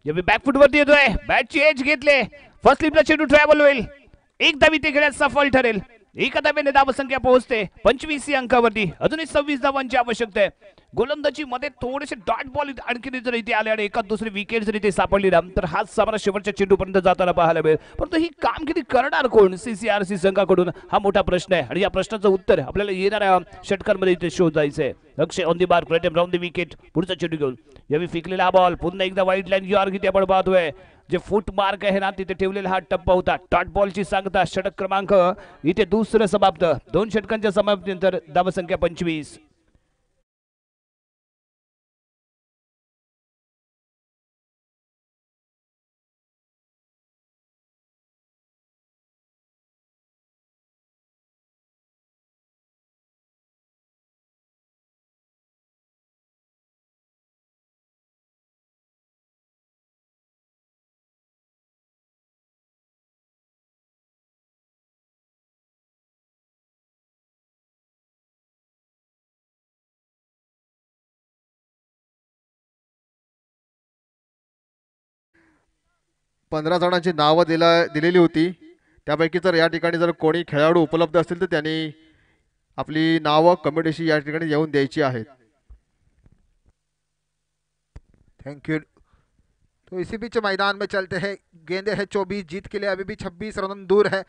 यावेळी बॅकफुटवरती येतोय, बॅटची एज घेतले, फर्स्ट स्लिपला चेंडू ट्रॅव्हल होईल, एक धाव इथे खेळात सफल ठरेल। एका धावेने धावसंख्या पोहोचते 25 अंकावरती, अजूनही 26 धावांची आवश्यकता आहे। गोलंदाजी मध्ये थोडेसे डॉट बॉल आणखी जर इथे आले आणि एका दुसरी विकेट जर इथे सापडली ना, तर हाच सामना शेवटच्या चेंडूपर्यंत जाताना पाहायला मिळेल। परंतु ही कामगिरी करणार कोण सीसीआरसी संघाकडून, हा मोठा प्रश्न आहे आणि या प्रश्नाचं उत्तर आपल्याला येणाऱ्या षटकांमध्ये इथे शोधायचंय। अक्षय ऑन दी मार्क, क्रेटम राउंड द विकेट, पुढचा चेंडू घेऊन यावेळी फेकलेला हा बॉल पुन्हा एकदा वाईड लाईन यॉर्क इथे आपण पाहतोय। जे फुट मार्क आहे ना, तिथे ठेवलेला हा टप्पा होता। डॉट बॉलची सांगता षटक क्रमांक इथे दुसरं समाप्त, 2 षटकांच्या समाप्तीनंतर धावसंख्या 25। 15 जणांची नावं दिलेली होती. त्यापैकी जर या ठिकाणी जर कोणी खेळाडू उपलब्ध असतील तर त्यांनी आपली नावं कमिटीशी या ठिकाणी येऊन द्यायची आहेत. Thank you. तो इसी बीच मैदान में चलते हैं। गेंदे है 24, जीत के लिए अभी भी 26 रन दूर है।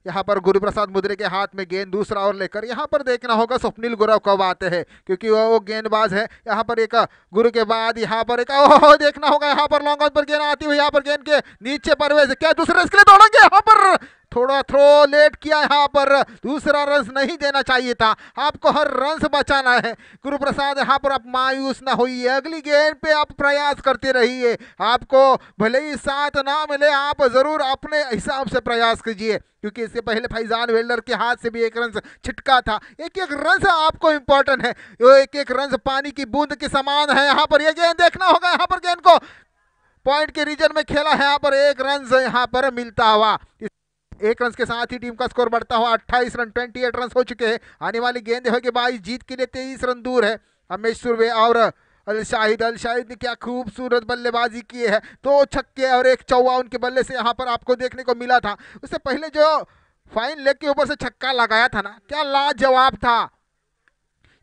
यहाँ पर गुरुप्रसाद मुद्रे के हाथ में गेंद दूसरा ओवर लेकर यहाँ पर देखना होगा स्वप्निल गुरव कब आते हैं, क्योंकि वो गेंदबाज है। यहाँ पर एक गुरु के बाद यहाँ पर एक ओह देखना होगा, यहाँ पर लॉन्ग ऑन पर गेंद आती हुई, यहाँ पर गेंद के नीचे परवेज क्या दूसरे इसके लिए दौड़ेंगे, यहाँ पर थोड़ा थ्रो लेट किया, यहाँ पर दूसरा रन नहीं देना चाहिए था। आपको हर रन से बचाना है गुरुप्रसाद, यहाँ पर आप मायूस ना होइए, अगली गेंद पे आप प्रयास करते रहिए। आपको भले ही साथ ना मिले, आप जरूर अपने हिसाब से प्रयास कीजिए, क्योंकि इससे पहले फैजान वेल्डर के हाथ से भी एक रन छिटका था। एक एक रन आपको इंपॉर्टेंट है, एक एक रन पानी की बूंद के समान है। यहाँ पर ये गेंद देखना होगा, यहाँ पर गेंद को पॉइंट के रीजन में खेला है, यहाँ पर एक रन यहाँ पर मिलता हुआ, एक रन के साथ ही टीम का स्कोर बढ़ता हुआ 28 रन, 28 रन हो चुके हैं। आने वाली गेंद होगी 22, जीत के लिए 23 रन दूर है। हमेश सुरवे और अल शाहिद ने क्या खूबसूरत बल्लेबाजी की है, 2 छक्के और 1 चौवा उनके बल्ले से यहाँ पर आपको देखने को मिला था। उससे पहले जो फाइन लेग के ऊपर से छक्का लगाया था ना, क्या लाजवाब था।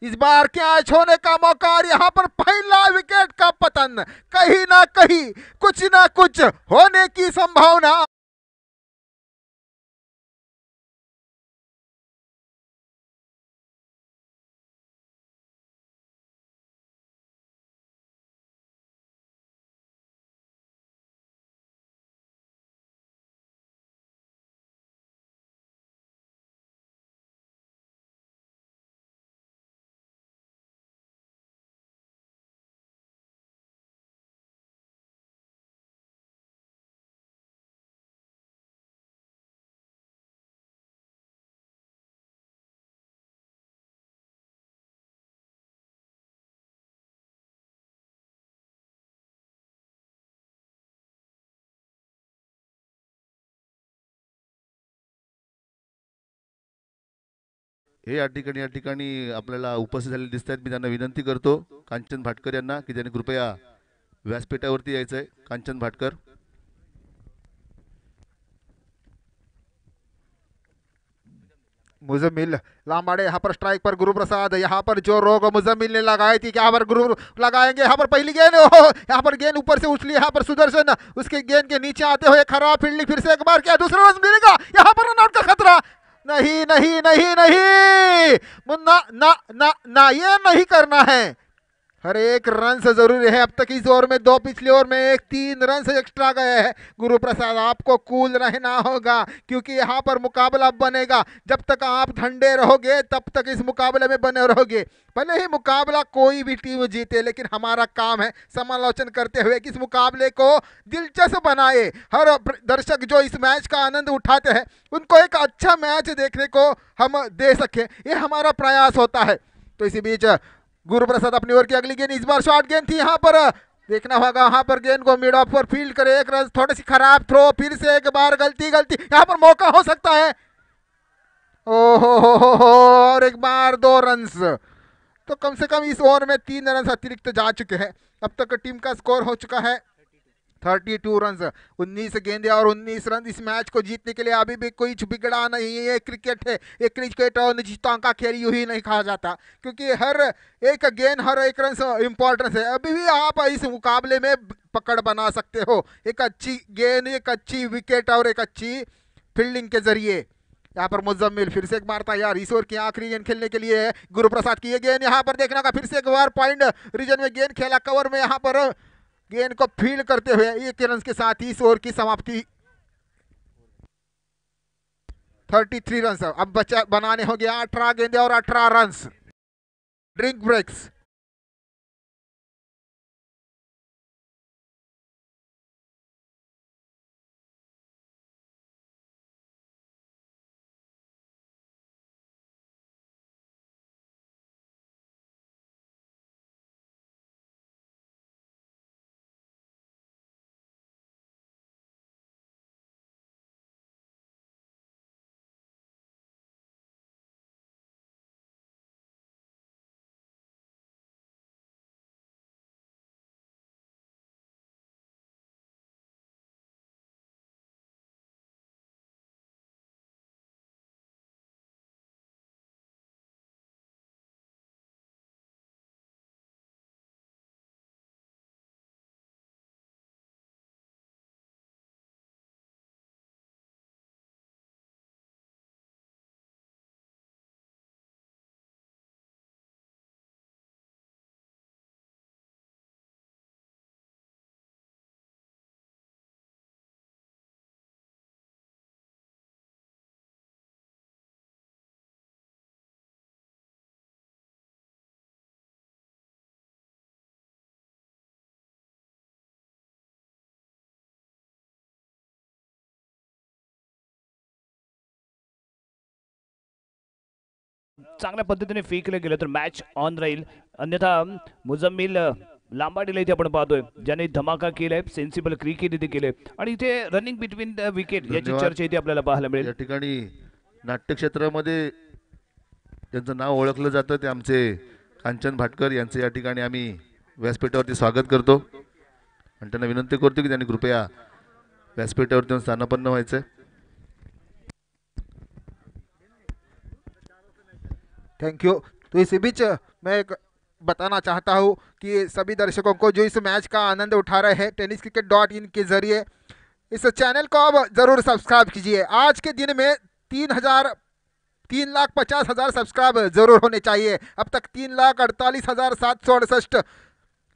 इस बार कैच होने का मौका और यहाँ पर पहला विकेट का पतन, कहीं ना कहीं कुछ ना कुछ होने की संभावना। हे या ठिकाणी आपल्याला उपस्थित झालेले दिसत आहेत. मी त्यांना विनंती करतो कांचन भाटकर यांना की त्यांनी कृपया व्यासपीठावरती यायचं आहे. कांचन भाटकर. मुजम्मिल लांबाड़े यहाँ पर स्ट्राइक पर गुरुप्रसाद, यहाँ पर जो रोग मुजम्मिल ने लगाई थी, यहाँ पर गुरु लगाएंगे, यहाँ पर पहली गेंद, यहाँ पर गेंद ऊपर से उछली, यहाँ पर सुदर्शन उसके गेंद के नीचे आते हुए खराब फील्डिंग, फिर से एक बार क्या दूसरा रन मिलेगा, यहाँ पर रन आउट का खतरा, नहीं नहीं नहीं नहीं मुन्ना ना ना ना, ये नहीं करना है। हर एक रन से जरूरी है। अब तक इस ओवर में 2, पिछले ओवर में 1, 3 रन से एक्स्ट्रा गए हैं। गुरुप्रसाद आपको कूल रहना होगा, क्योंकि यहाँ पर मुकाबला बनेगा। जब तक आप ठंडे रहोगे तब तक इस मुकाबले में बने रहोगे। भले ही मुकाबला कोई भी टीम जीते, लेकिन हमारा काम है समालोचन करते हुए कि इस मुकाबले को दिलचस्प बनाए। हर दर्शक जो इस मैच का आनंद उठाते हैं उनको एक अच्छा मैच देखने को हम दे सके, ये हमारा प्रयास होता है। तो इसी बीच गुरुप्रसाद अपनी ओर की अगली गेंद, इस बार शॉर्ट गेंद थी, यहाँ पर देखना होगा, यहाँ पर गेंद को मिड ऑफ पर फील्ड करे, एक रन, थोड़ी सी खराब थ्रो, फिर से एक बार गलती, यहाँ पर मौका हो सकता है। ओहो और एक बार 2 रन, तो कम से कम इस ओवर में 3 रन अतिरिक्त जा चुके हैं। अब तक टीम का स्कोर हो चुका है 32 रन, 19 गेंदे और 19 रन। इस मैच को जीतने के लिए अभी भी कुछ बिगड़ा नहीं है। ये क्रिकेट है, ये क्रिकेट और निश्चितों का खेल यूं ही नहीं कहा जाता, क्योंकि हर एक गेंद, हर एक रन इंपॉर्टेंस है। अभी भी आप इस मुकाबले में पकड़ बना सकते हो, एक अच्छी गेंद, एक अच्छी विकेट और एक अच्छी फील्डिंग के जरिए। यहाँ पर मुजम्मिल फिर से एक बार तैयार, इस ओवर की आखिरी गेंद खेलने के लिए गुरुप्रसाद की ये गेंद, यहाँ पर देखना का फिर से एक बार पॉइंट रीजन में गेंद खेला, कवर में, यहाँ पर गेंद को फील्ड करते हुए 1 रन के साथ ही इस ओवर की समाप्ति। 33 रन अब बचा बनाने हो गया 18 गेंदे और 18 रन। Drink breaks. चांगल्या पद्धतीने फेकलं गेलं तर मॅच ऑन राहील. अन्यथा मुजम्मिल लांबाडीला इथे आपण पाहतोय ज्याने धमाका केलाय, सेन्सिबल क्रिकेट इथे केले आणि इथे रनिंग बिटवीन द विकेट याची धन्यवाद. चर्चा इथे आपल्याला पाहायला मिळेल. या ठिकाणी नाट्यक्षेत्रामध्ये त्यांचं नाव ओळखलं जातं ते आमचे कांचन भाटकर यांचं या ठिकाणी आम्ही व्यासपीठावरती स्वागत करतो आणि त्यांना विनंती करतो की त्यांनी कृपया व्यासपीठावरती येऊन स्थानापन्न व्हायचं. Thank you. तो इसी बीच मैं एक बताना चाहता हूँ कि सभी दर्शकों को जो इस मैच का आनंद उठा रहे हैं tenniscricket.in के जरिए इस चैनल को अब ज़रूर सब्सक्राइब कीजिए. आज के दिन में 3,50,000 सब्सक्राइब जरूर होने चाहिए. अब तक 3,48,768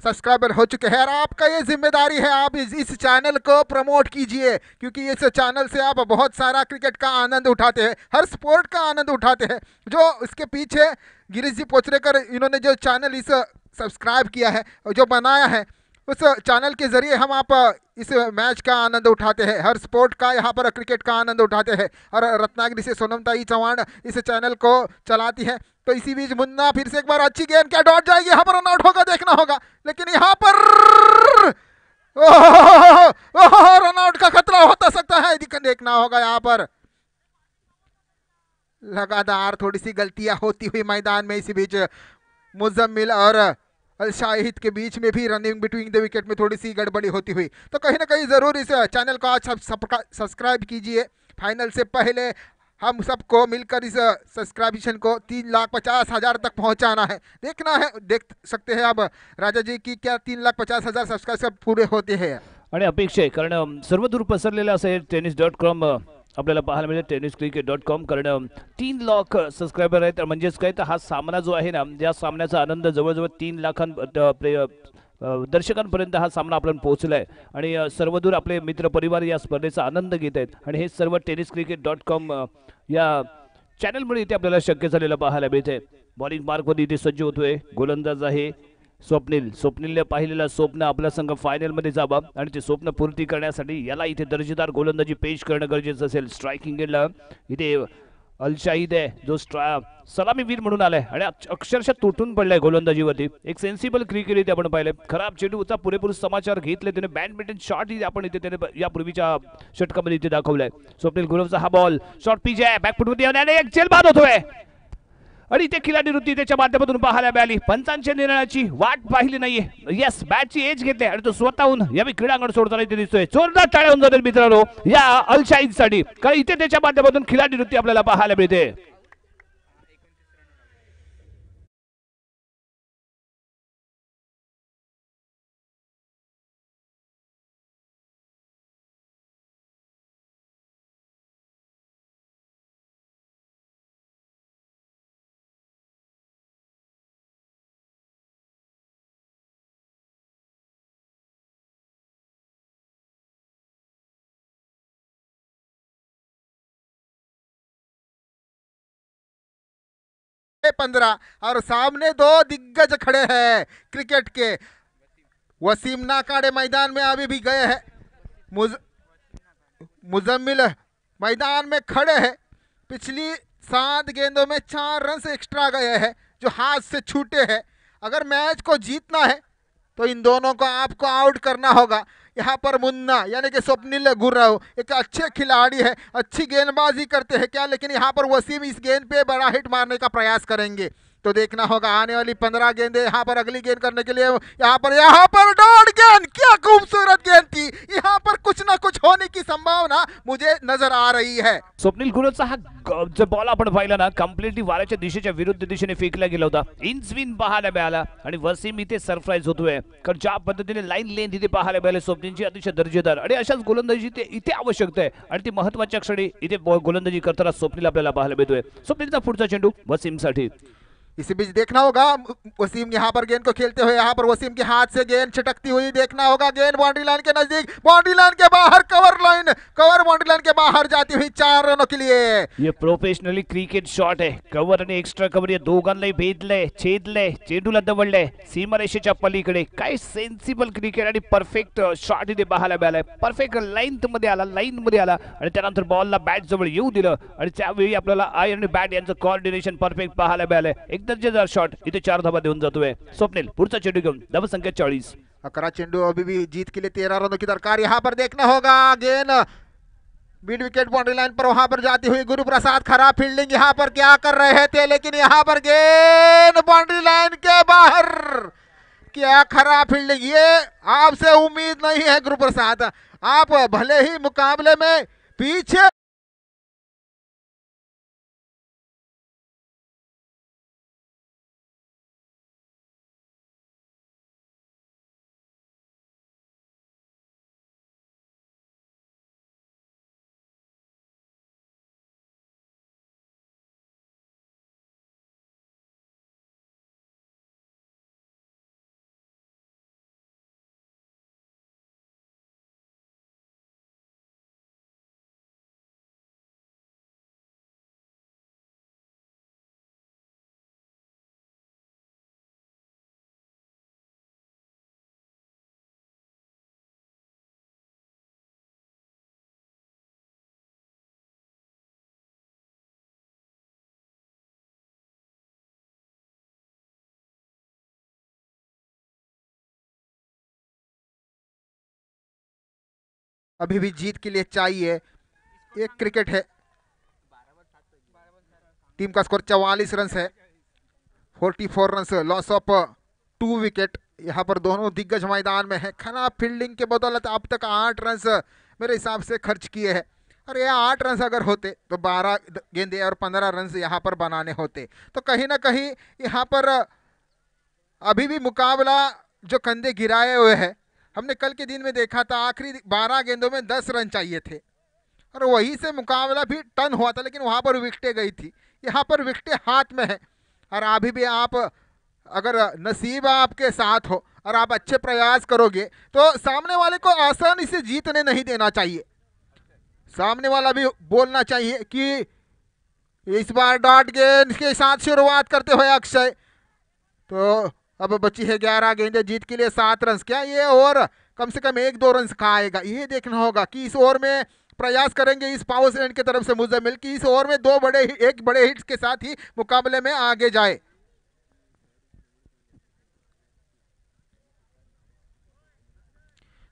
सब्सक्राइबर हो चुके हैं और आपका ये जिम्मेदारी है, आप इस चैनल को प्रमोट कीजिए क्योंकि इस चैनल से आप बहुत सारा क्रिकेट का आनंद उठाते हैं, हर स्पोर्ट का आनंद उठाते हैं. जो इसके पीछे गिरीश जी पोचरेकर इन्होंने जो चैनल इस सब्सक्राइब किया है और जो बनाया है उस चैनल के ज़रिए हम आप इस मैच का आनंद उठाते हैं, हर स्पोर्ट का यहाँ पर क्रिकेट का आनंद उठाते हैं. और रत्नागिरी से सोनमताई चौहान इस चैनल को चलाती है. तो इसी बीच मुन्ना फिर से एक बार अच्छी गेंद, क्या डॉट जाएगी, यहाँ पर रन आउट होगा, देखना होगा. लेकिन यहाँ पर रन आउट का खतरा होता सकता है, देखना होगा. यहाँ पर लगातार थोड़ी सी गलतियां होती हुई मैदान में. इसी बीच मुजम्मिल और अल शाहिद के बीच में भी रनिंग बिटवीन द विकेट में थोड़ी सी गड़बड़ी होती हुई. तो कहीं ना कहीं ज़रूर इस चैनल को आज सब्सक्राइब कीजिए. फाइनल से पहले हम सबको मिलकर इस सब्सक्रिप्शन को 3,50,000 तक पहुंचाना है. देखना है, देख सकते हैं अब राजा जी की क्या 3,50,000 सब्सक्राइबर पूरे होते हैं. आणि अपेक्षा आहे कारण सर्वदूर पसरलेलं असं tennis.com आपल्याला पाहायला मिळेल, tenniscricket.com. कारण 3 लाख सबस्क्रायबर आहेत. म्हणजेच काय तर हा सामना जो आहे ना, या सामन्याचा आनंद जवळजवळ 3 दर्शकांपर्यंत हा सामना आपल्याला पोहोचला आहे आणि सर्वदूर आपले मित्र परिवार या स्पर्धेचा आनंद घेत आहेत आणि हे सर्व tenniscricket.com या चॅनलमुळे इथे आपल्याला शक्य झालेलं पाहायला मिळते. बॉलिंग मार्कमध्ये इथे सज्ज होतोय गोलंदाज आहे स्वप्नीलने पाहिलेला स्वप्न आपला संघ फायनलमध्ये जावा आणि ते स्वप्न पूर्ती करण्यासाठी याला इथे दर्जेदार गोलंदाजी पेश करणं गरजेचं असेल. स्ट्रायकिंग एंडला इथे अल शाहिद आहे जो सलामीवीर म्हणून आलाय आणि अक्षरशः तुटून पडलाय गोलंदाजीवरती. एक सेन्सिबल क्रिकेट इथे आपण पाहिलंय. खराब चेंडूचा पुरेपूर समाचार घेतले त्याने. बॅडमिंटन शॉट इथे आपण इथे त्याने यापूर्वीच्या षटकामध्ये इथे दाखवलाय. स्वप्नील गुरवचा हा बॉल शॉर्ट पिच आहे, बॅकफुटमध्ये आणि एक झेल बाद होतोय आणि इथे खिलाडी वृत्ती त्याच्या माध्यमातून पाहायला मिळाली. पंचांच्या निर्णयाची वाट पाहिली नाहीये. येस, बॅटची एज घेतली आणि तो स्वतःहून यावेळी क्रीडांगण सोडताना इथे दिसतोय. जोरदार टाळ्या होऊन जातील मित्रांनो या अल शाहिदसाठी, कारण इथे त्याच्या माध्यमातून खिलाडी वृत्ती आपल्याला पाहायला मिळते. पंद्रह और सामने 2 दिग्गज खड़े हैं क्रिकेट के. वसीम नाकाड़े मैदान में अभी भी गए हैं. मुजम्मिल मैदान में खड़े हैं. पिछली 7 गेंदों में 4 रन से एक्स्ट्रा गए हैं जो हाथ से छूटे हैं. अगर मैच को जीतना है तो इन दोनों को आपको आउट करना होगा. यहाँ पर मुन्ना यानी कि स्वप्निल गुर्रव एक अच्छे खिलाड़ी है, अच्छी गेंदबाजी करते हैं क्या, लेकिन यहाँ पर वसीम इस गेंद पे बड़ा हिट मारने का प्रयास करेंगे. तो देखना होगा आने वाली 15 गेंदें यहाँ पर अगली गेंद करने के लिए. यहाँ पर डॉट गेंद, क्या खूबसूरत गेंद थी. यहाँ पर कुछ ना कुछ होने की संभावना मुझे नजर आ रही है. स्वप्नील गुरवचा हा जो बॉल आपण पाहिला ना, कम्प्लिटली वाऱ्याच्या दिशेच्या विरुद्ध दिशेने फेकला गेला होता. इन स्विन पाहायला मिळाला आणि वसीम इथे सरप्राईज होतोय कारण ज्या पद्धतीने लाईन लेंथ इथे पाहायला मिळाले स्वप्नीलची अतिशय दर्जेदार आणि अशाच गोलंदाजी इथे आवश्यकता आहे आणि ती महत्वाच्या क्षणी इथे गोलंदाजी करताना स्वप्नील आपल्याला पाहायला मिळतोय. स्वप्नीलचा पुढचा चेंडू वसीमसाठी. इसी बीच देखना होगा वसीम यहाँ पर गेंद को खेलते हुए, यहाँ पर वसीम के हाथ से गेंद छिटकती हुई देखना होगा, गेंद बाउंड्री लाइन के नजदीक, बाउंड्री लाइन के बाहर, कवर बाउंड्री लाइन के बाहर जाती हुई 4 रनों के लिए। हे प्रोफेशनली क्रिकेट शॉट आहे. कव्हर आणि एक्स्ट्रा कव्हर या दोघांनाही भेदलंय, छेदलंय, चेंडूला दवडलंय सीमारेषेच्या पलीकडे. काय सेन्सिबल क्रिकेट आणि परफेक्ट शॉट इथे पाहायला मिळालाय. परफेक्ट लाईन मध्ये आला आणि त्यानंतर बॉलला बॅट जवळ येऊ दिलं आणि त्यावेळी आपल्याला आय आणि बॅट यांचं कोऑर्डिनेशन परफेक्ट पाहायला मिळालंय. एक दर्जेदार शॉट इथे 4 धावा देऊन जातोय स्वप्नील. पुढचा चेंडू घेऊन धावा संख्या 40. 11 चेंडू अभी भी जीत के लिए 13 रनों की दरकार. यहाँ पर देखना होगा गेंद मिड विकेट बाउंड्री लाइन पर वहां पर जाती हुई गुरु प्रसाद, खराब फील्डिंग यहाँ पर क्या कर रहे थे, लेकिन यहाँ पर गेंद बाउंड्री लाइन के बाहर. क्या खराब फील्डिंग, ये आपसे उम्मीद नहीं है गुरु प्रसाद. आप भले ही मुकाबले में पीछे अभी भी जीत के लिए चाहिए. एक क्रिकेट है, टीम का स्कोर 44 रन है, 44 रन, लॉस ऑफ 2 विकेट. यहाँ पर दोनों दिग्गज मैदान में है. खराब फील्डिंग के बदौलत अब तक 8 रन मेरे हिसाब से खर्च किए हैं. और ये 8 रन अगर होते तो 12 गेंदे और 15 रन यहाँ पर बनाने होते. तो कहीं ना कहीं यहाँ पर अभी भी मुकाबला जो कंधे गिराए हुए है. हमने कल के दिन में देखा था आखिरी 12 गेंदों में 10 रन चाहिए थे और वहीं से मुकाबला भी टर्न हुआ था, लेकिन वहां पर विकेटें गई थी. यहाँ पर विकेटें हाथ में है और अभी भी आप अगर नसीब आपके साथ हो और आप अच्छे प्रयास करोगे तो सामने वाले को आसानी से जीतने नहीं देना चाहिए. सामने वाला भी बोलना चाहिए कि इस बार डॉट गेंद के साथ शुरुआत करते हुए अक्षय. तो अब बची है 11 गेंदें, जीत के लिए 7 रन. क्या ये और कम से कम 1-2 रन खाएगा, ये देखना होगा कि इस ओवर में प्रयास करेंगे इस पावर सेंड की तरफ से मुजम्मिल कि इस ओवर में एक बड़े हिट्स के साथ ही मुकाबले में आगे जाए.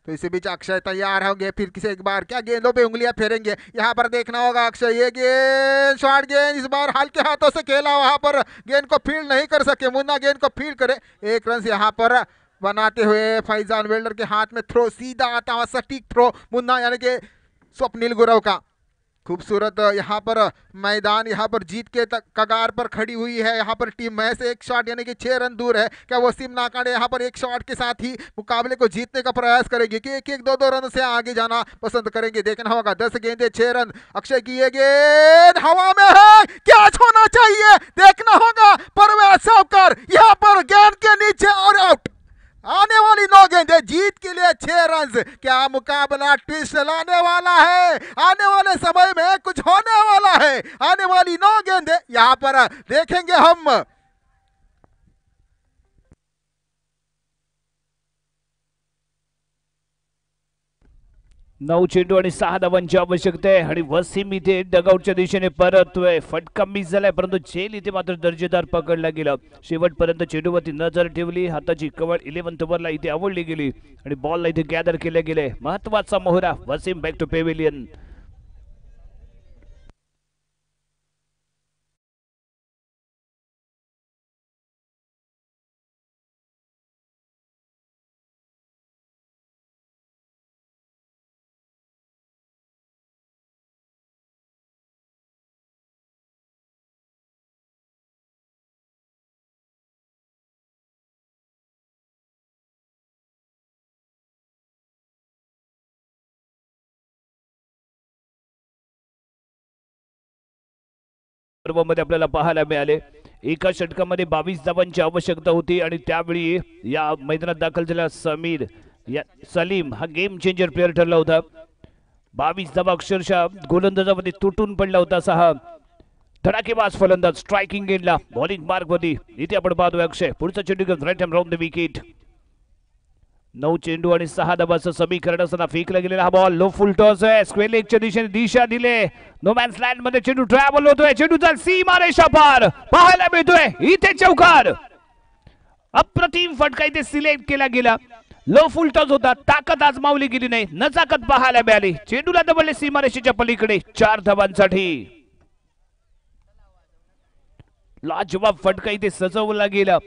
तो इसी बीच अक्षय तैयार होंगे, फिर किसी एक बार क्या गेंदों पे उंगलियां फेरेंगे. यहाँ पर देखना होगा अक्षय, ये गेंद शॉर्ट गेंद इस बार हल्के हाथों से खेला, वहां पर गेंद को फील्ड नहीं कर सके. मुन्ना गेंद को फील्ड करे. 1 रन यहाँ पर बनाते हुए फैजान वेल्डर के हाथ में थ्रो सीधा आता हुआ सटीक थ्रो मुन्ना यानी कि स्वप्निल गुरव का. खूबसूरत यहाँ पर मैदान, यहाँ पर जीत के कगार पर खड़ी हुई है. यहाँ पर टीम में से एक शॉट यानी कि 6 रन दूर है. क्या वसीम नाकाड़े यहाँ पर एक शॉट के साथ ही मुकाबले को जीतने का प्रयास करेंगे कि 1-1 2-2 रन से आगे जाना पसंद करेंगे. देखना होगा. 10 गेंदे 6 रन. अक्षय की ये गेंद हवा में है, कैच होना चाहिए. देखना होगा परवेज सावकर यहाँ पर गेंद के नीचे और आउट. आने वाली 9 गेंदें, जीत के लिए 6 रन. क्या मुकाबला ट्विस्ट लाने वाला है, आने वाले समय में कुछ होने वाला है. आने वाली 9 गेंदें यहां पर देखेंगे हम. 9 चेंडू आणि 6 धावांची आवश्यकता आहे आणि वसीम इथे डगआउटच्या दिशेने परततोय. फटका मिस झालाय परंतु झेल इथे मात्र दर्जेदार पकडला गेला. शेवटपर्यंत चेंडूवरती नजर ठेवली. हाताची कवळ 11th ओव्हरला इथे आवडली गेली आणि बॉलला इथे गॅदर केले गेले. महत्वाचा मोहरा. Wasim back to pavilion. पर्वामध्ये आपल्याला पाहायला मिळाले. एका षटकामध्ये 22 धावांची आवश्यकता होती आणि त्यावेळी या मैदानात दाखल झालेला सलीम हा गेम चेंजर प्लेअर ठरला होता. 22 धावा अक्षरशः गोलंदाजामध्ये तुटून पडला होता. असा हा धडाकेबाज फलंदाज स्ट्रायकिंग गेटला बॉलिंग मार्क मध्ये. इथे आपण पाहतोय अक्षय पुढचा चेंडू right hand round the wicket. 9 चेंडू आणि 6 धावांचं समीकरण असताना फेकला गेलेला हा बॉल लो फुल टॉस आहे. स्क्वेअर लेगच्या दिशेने दिशा दिले. नो मॅन्स लँड मध्ये चेंडू ट्रॅव्हल होतोय. चेंडूचा सीमा रेषा पार पाहायला मिळतोय. इथे चौकार. अप्रतिम फटका इथे सिलेक्ट केला गेला. लो फुल टॉस होता. ताकद आजमावली गेली नाही. नजाकत पाहायला मिळाली. चेंडूला दबडले सीमारेषेच्या पलीकडे 4 धावांसाठी. लाजवाब फटका इथे सजवला गेला.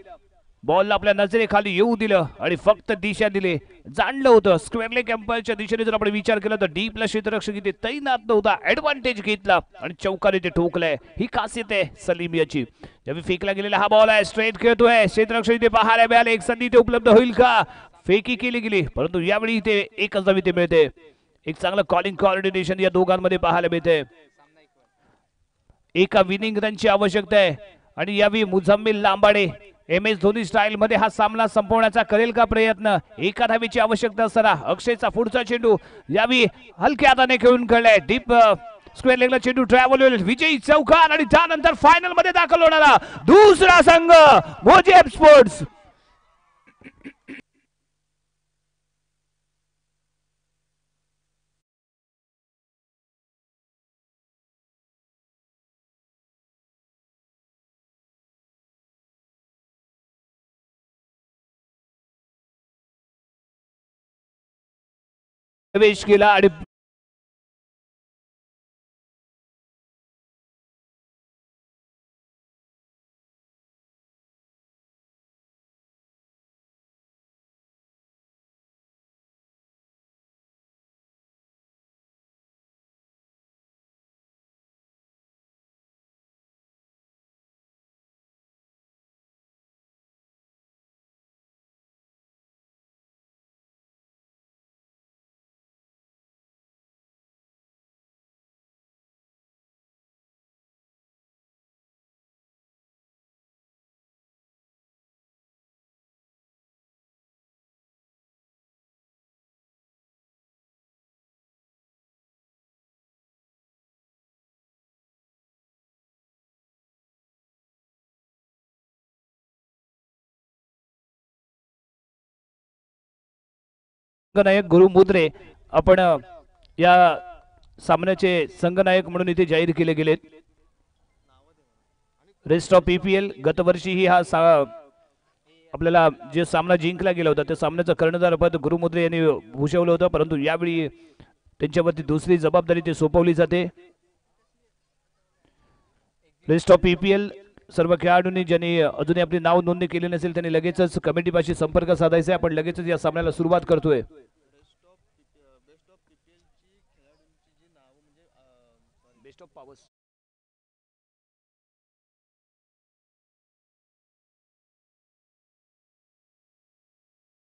बॉलला आपल्या नजरेखाली येऊ दिलं आणि फक्त दिशा दिले. जाणलं होतं स्क्वेअर लेग एम्पायरच्या दिशेने जर आपण विचार केला तर डीपला क्षेत्ररक्षक इथे तैनात नव्हता. ऍडव्हान्टेज घेतला आणि चौकार इथे ठोकलाय. ही खासियत आहे सलीम याची. ज्यावेळी फेकला गेलेला हा बॉल आहे. स्ट्रेट खेळतोय. क्षेत्ररक्षक इथे पाहायला मिळाले. एक संधी इथे उपलब्ध होईल का. फेकी केली गेली परंतु यावेळी इथे एकच धाव इथे मिळते. एक चांगलं कॉलिंग कॉर्डिनेशन या दोघांमध्ये पाहायला मिळते. एका विनिंग रनची आवश्यकता आहे आणि यावेळी मुझम्मिल लांबाडे MS धोनी स्टाईल मध्ये हा सामना संपवण्याचा करेल का प्रयत्न. एका धावेची आवश्यकता असताना अक्षयचा पुढचा चेंडू यावेळी हलक्या हाताने खेळून कळलाय. डीप स्क्वेअर लेगला चेंडू ट्रॅव्हल होईल. विजयी चौकार आणि त्यानंतर फायनल मध्ये दाखल होणारा दुसरा संघ मोजेब स्पोर्ट्स. प्रवेश केला आणि संघनायक गुरु मुद्रे आपण या सामन्याचे संघनायक म्हणून इथे जाहीर केले गेलेत. रेस्ट ऑफ PPL गत वर्षीही हा आपल्याला जे सामना जिंकला गेला होता त्या सामन्याचं कर्णधार पद गुरु मुद्रे यांनी भूषवलं होतं परंतु यावेळी त्यांच्यावरती दुसरी जबाबदारी ते सोपवली जाते. रेस्ट ऑफ PPL सर्व खेळाडूंनी ज्यांनी अजूनही आपली नाव नोंदणी केली नसेल त्यांनी लगेचच कमिटीपाशी संपर्क साधायचा आहे. आपण लगेचच या सामन्याला सुरुवात करतोय. Best of powers